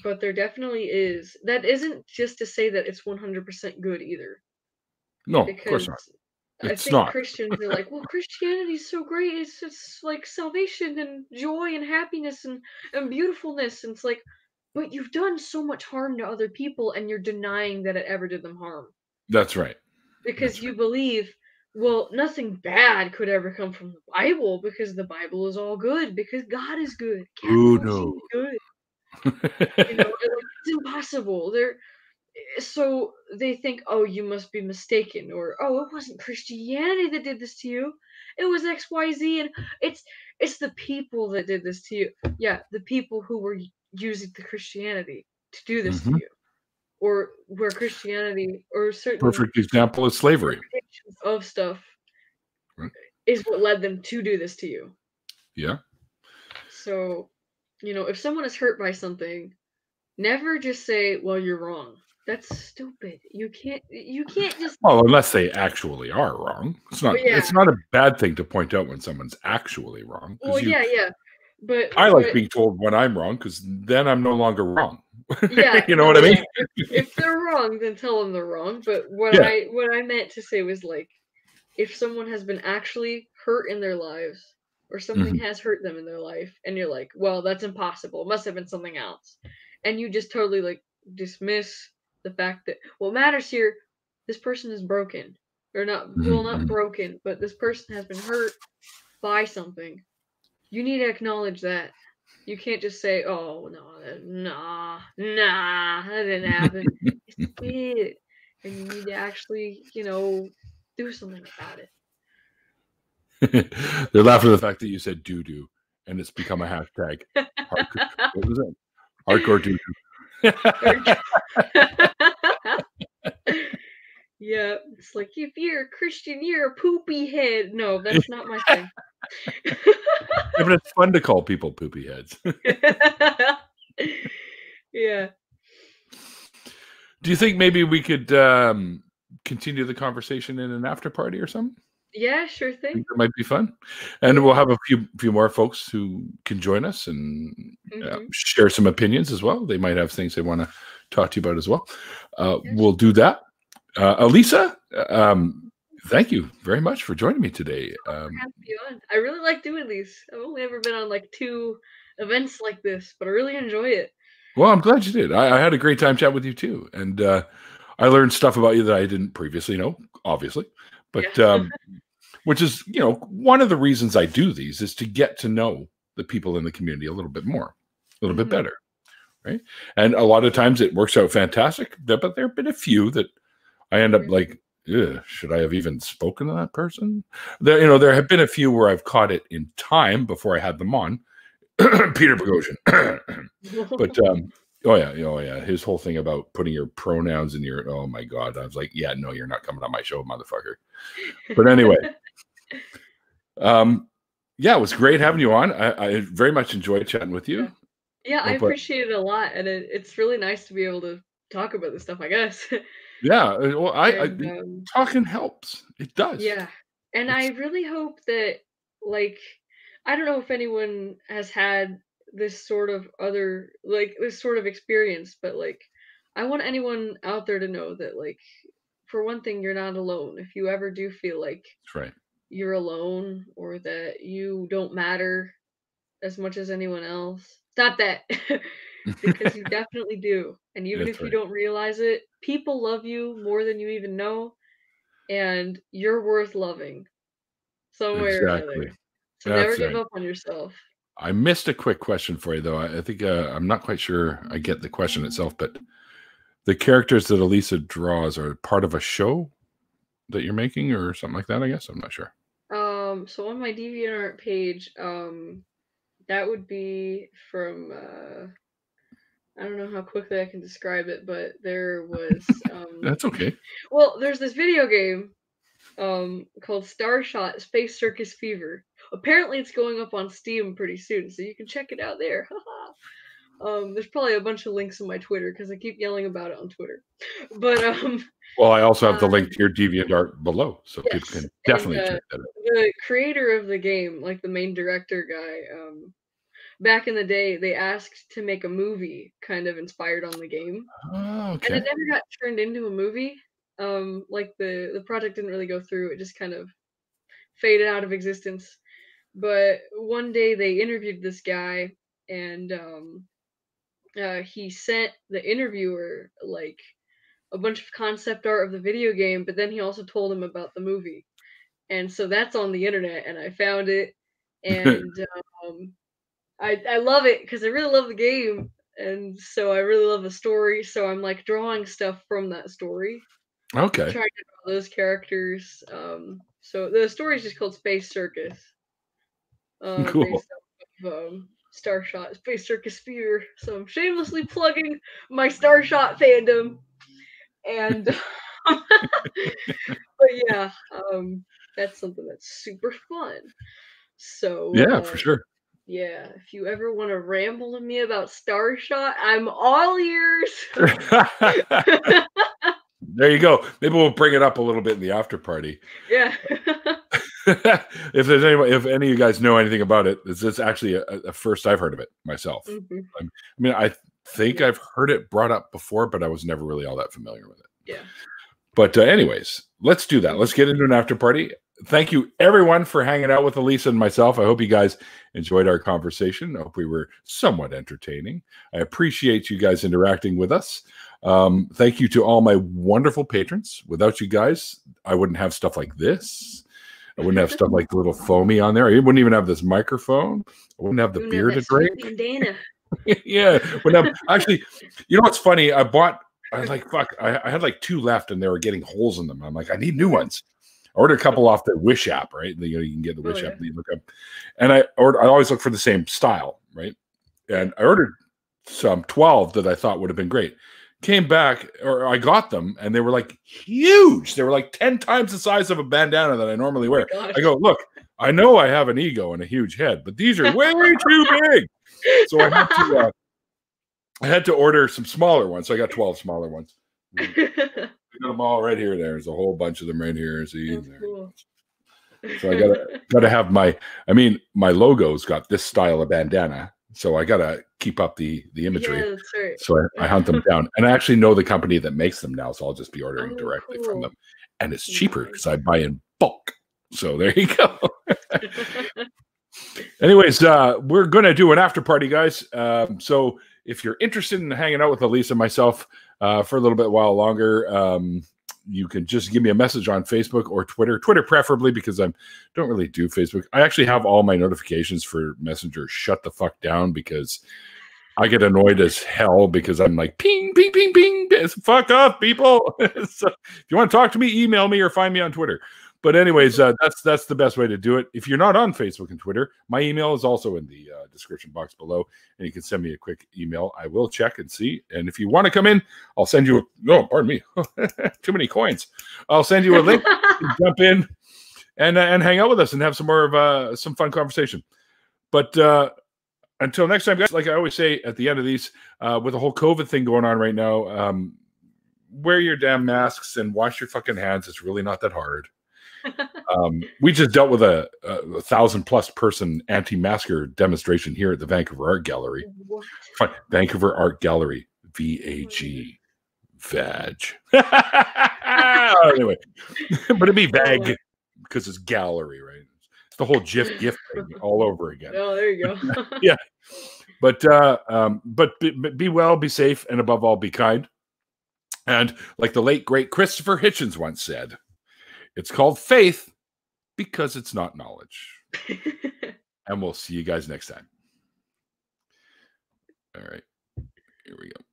Speaker 2: But there definitely is. That isn't just to say that it's 100% good either.
Speaker 1: No, of course not.
Speaker 2: I think Christians are like, well, Christianity is so great. It's like salvation and joy and happiness and beautifulness. And it's like, but you've done so much harm to other people and you're denying that it ever did them harm.
Speaker 1: That's right.
Speaker 2: Because you believe, well, nothing bad could ever come from the Bible because the Bible is all good because God is good.
Speaker 1: Who knows?
Speaker 2: Good. It's impossible. So they think, oh, you must be mistaken, or oh, it wasn't Christianity that did this to you. It was XYZ, and it's the people that did this to you. Yeah, the people who were using the Christianity to do this to you, or where Christianity or certain
Speaker 1: perfect example is slavery
Speaker 2: of stuff is what led them to do this to you.
Speaker 1: Yeah.
Speaker 2: So, if someone is hurt by something, never just say, well, you're wrong. That's stupid. You can't just.
Speaker 1: Well, unless they actually are wrong. It's not a bad thing to point out when someone's actually wrong.
Speaker 2: Well, yeah. But
Speaker 1: I like being told when I'm wrong because then I'm no longer wrong.
Speaker 2: Yeah.
Speaker 1: You know what I mean?
Speaker 2: If they're wrong, then tell them they're wrong. But what I meant to say was like, if someone has been actually hurt in their lives, or something has hurt them in their life, and you're like, well, that's impossible. It must have been something else. And you just totally like dismiss the fact that what matters here, this person is broken. Or not broken, but this person has been hurt by something. You need to acknowledge that. You can't just say, oh, nah, that didn't happen. It did. And you need to actually, do something about it.
Speaker 1: They're laughing at the fact that you said doo-doo, and it's become a hashtag. What was that? Hardcore doo-doo.
Speaker 2: Yeah, it's like, if you're a Christian, you're a poopy head. No, that's not my thing.
Speaker 1: Yeah, but it's fun to call people poopy heads.
Speaker 2: Yeah.
Speaker 1: Do you think maybe we could continue the conversation in an after party or something?
Speaker 2: Yeah, sure thing. I think
Speaker 1: that might be fun. And we'll have a few more folks who can join us and share some opinions as well. They might have things they want to talk to you about as well. We'll do that. Alisa, thank you very much for joining me today.
Speaker 2: I really like doing these. I've only ever been on like 2 events like this, but I really enjoy it.
Speaker 1: Well, I'm glad you did. I had a great time chatting with you too. And I learned stuff about you that I didn't previously know, obviously. But which is, you know, one of the reasons I do these is to get to know the people in the community a little bit more, a little bit better, right? And a lot of times it works out fantastic, but there have been a few that I end up like, should I have even spoken to that person? There, you know, there have been a few where I've caught it in time before I had them on. Peter Boghossian. But oh yeah, his whole thing about putting your pronouns in your, oh my God, I was like, yeah, no, you're not coming on my show, motherfucker. But anyway, yeah, it was great having you on. I very much enjoyed chatting with you.
Speaker 2: Yeah, I appreciate it a lot, and it's really nice to be able to talk about this stuff, I guess.
Speaker 1: Yeah, well, talking helps. It does.
Speaker 2: Yeah, and I really hope that, like, I don't know if anyone has had this sort of this sort of experience, but like, I want anyone out there to know that, like, for one thing, you're not alone. If you ever do feel like
Speaker 1: That's right.
Speaker 2: you're alone or that you don't matter as much as anyone else, stop that. Because you definitely do. And even if you don't realize it, people love you more than you even know, and you're worth loving some way or another. So never give up on yourself.
Speaker 1: I missed a quick question for you, though. I think I'm not quite sure I get the question itself, but the characters that Alisa draws are part of a show that you're making or something like that, I guess? I'm not sure.
Speaker 2: So on my DeviantArt page, that would be from I don't know how quickly I can describe it, but there was
Speaker 1: that's okay.
Speaker 2: Well, there's this video game called Starshot Space Circus Fever. Apparently it's going up on Steam pretty soon, so you can check it out there. There's probably a bunch of links on my Twitter because I keep yelling about it on Twitter. But
Speaker 1: well, I also have the link to your DeviantArt below, so people can definitely check that out.
Speaker 2: The creator of the game, like the main director guy, back in the day, they asked to make a movie kind of inspired on the game.
Speaker 1: Oh, okay.
Speaker 2: And it never got turned into a movie. Like the project didn't really go through. It just kind of faded out of existence. But one day they interviewed this guy, and he sent the interviewer like a bunch of concept art of the video game, but then he also told him about the movie. And so that's on the internet, and I found it, and I love it because I really love the game, and so I really love the story. So I'm like drawing stuff from that story.
Speaker 1: Okay.
Speaker 2: Trying to draw those characters. So the story is just called Space Circus.
Speaker 1: Cool.
Speaker 2: Based off of Starshot Space Circus Fever. So I'm shamelessly plugging my Starshot fandom. And but yeah, that's something that's super fun. So
Speaker 1: yeah, for sure.
Speaker 2: Yeah, if you ever want to ramble to me about Starshot, I'm all ears.
Speaker 1: There you go. Maybe we'll bring it up a little bit in the after party.
Speaker 2: Yeah.
Speaker 1: If there's anybody, if any of you guys know anything about it, this is actually a first I've heard of it myself. I mean, I think I've heard it brought up before, but I was never really all that familiar with it.
Speaker 2: Yeah.
Speaker 1: But anyways, let's do that. Let's get into an after party. Thank you, everyone, for hanging out with Alisa and myself. I hope you guys enjoyed our conversation. I hope we were somewhat entertaining. I appreciate you guys interacting with us. Thank you to all my wonderful patrons. Without you guys, I wouldn't have stuff like this. I wouldn't have stuff like the little foamy on there. I wouldn't even have this microphone. I wouldn't have the beer to drink. Yeah. Actually, you know what's funny? I had like 2 left and they were getting holes in them. I'm like, I need new ones. I ordered a couple off the Wish app, right? You can get the Wish app and you look up. And I always look for the same style, right? And I ordered some 12 that I thought would have been great. Came back, or I got them, and they were like huge. They were like 10 times the size of a bandana that I normally wear. I go, look, I know I have an ego and a huge head, but these are way too big. So I had to order some smaller ones. So I got 12 smaller ones. I got them all right here. There's a whole bunch of them right here. See, cool. So I gotta have my logo's got this style of bandana. So I gotta keep up the imagery. Yeah, that's right. So I hunt them down, and I actually know the company that makes them now. So I'll just be ordering directly from them, and it's cheaper because I buy in bulk. So there you go. Anyways, we're gonna do an after party, guys. So if you're interested in hanging out with Alisa and myself for a little bit while longer, you can just give me a message on Facebook or Twitter. Twitter preferably, because I don't really do Facebook. I actually have all my notifications for Messenger shut the fuck down, because I get annoyed as hell, because I'm like, ping, ping, ping, ping, fuck off, people. So if you want to talk to me, email me or find me on Twitter. But anyways, that's the best way to do it. If you're not on Facebook and Twitter, my email is also in the description box below, and you can send me a quick email. I will check and see. And if you want to come in, I'll send you. Pardon me, too many coins. I'll send you a link. You can jump in and hang out with us and have some more of some fun conversation. But until next time, guys, like I always say at the end of these, with the whole COVID thing going on right now, wear your damn masks and wash your fucking hands. It's really not that hard. We just dealt with a 1,000+ person anti-masker demonstration here at the Vancouver Art Gallery. Vancouver Art Gallery, VAG, VAG. Anyway, but it'd be VAG because it's gallery, right? It's the whole GIF thing all over again.
Speaker 2: Oh, there you go.
Speaker 1: Yeah, but be well, be safe, and above all, be kind. And like the late great Christopher Hitchens once said, it's called faith because it's not knowledge. And we'll see you guys next time. All right. Here we go.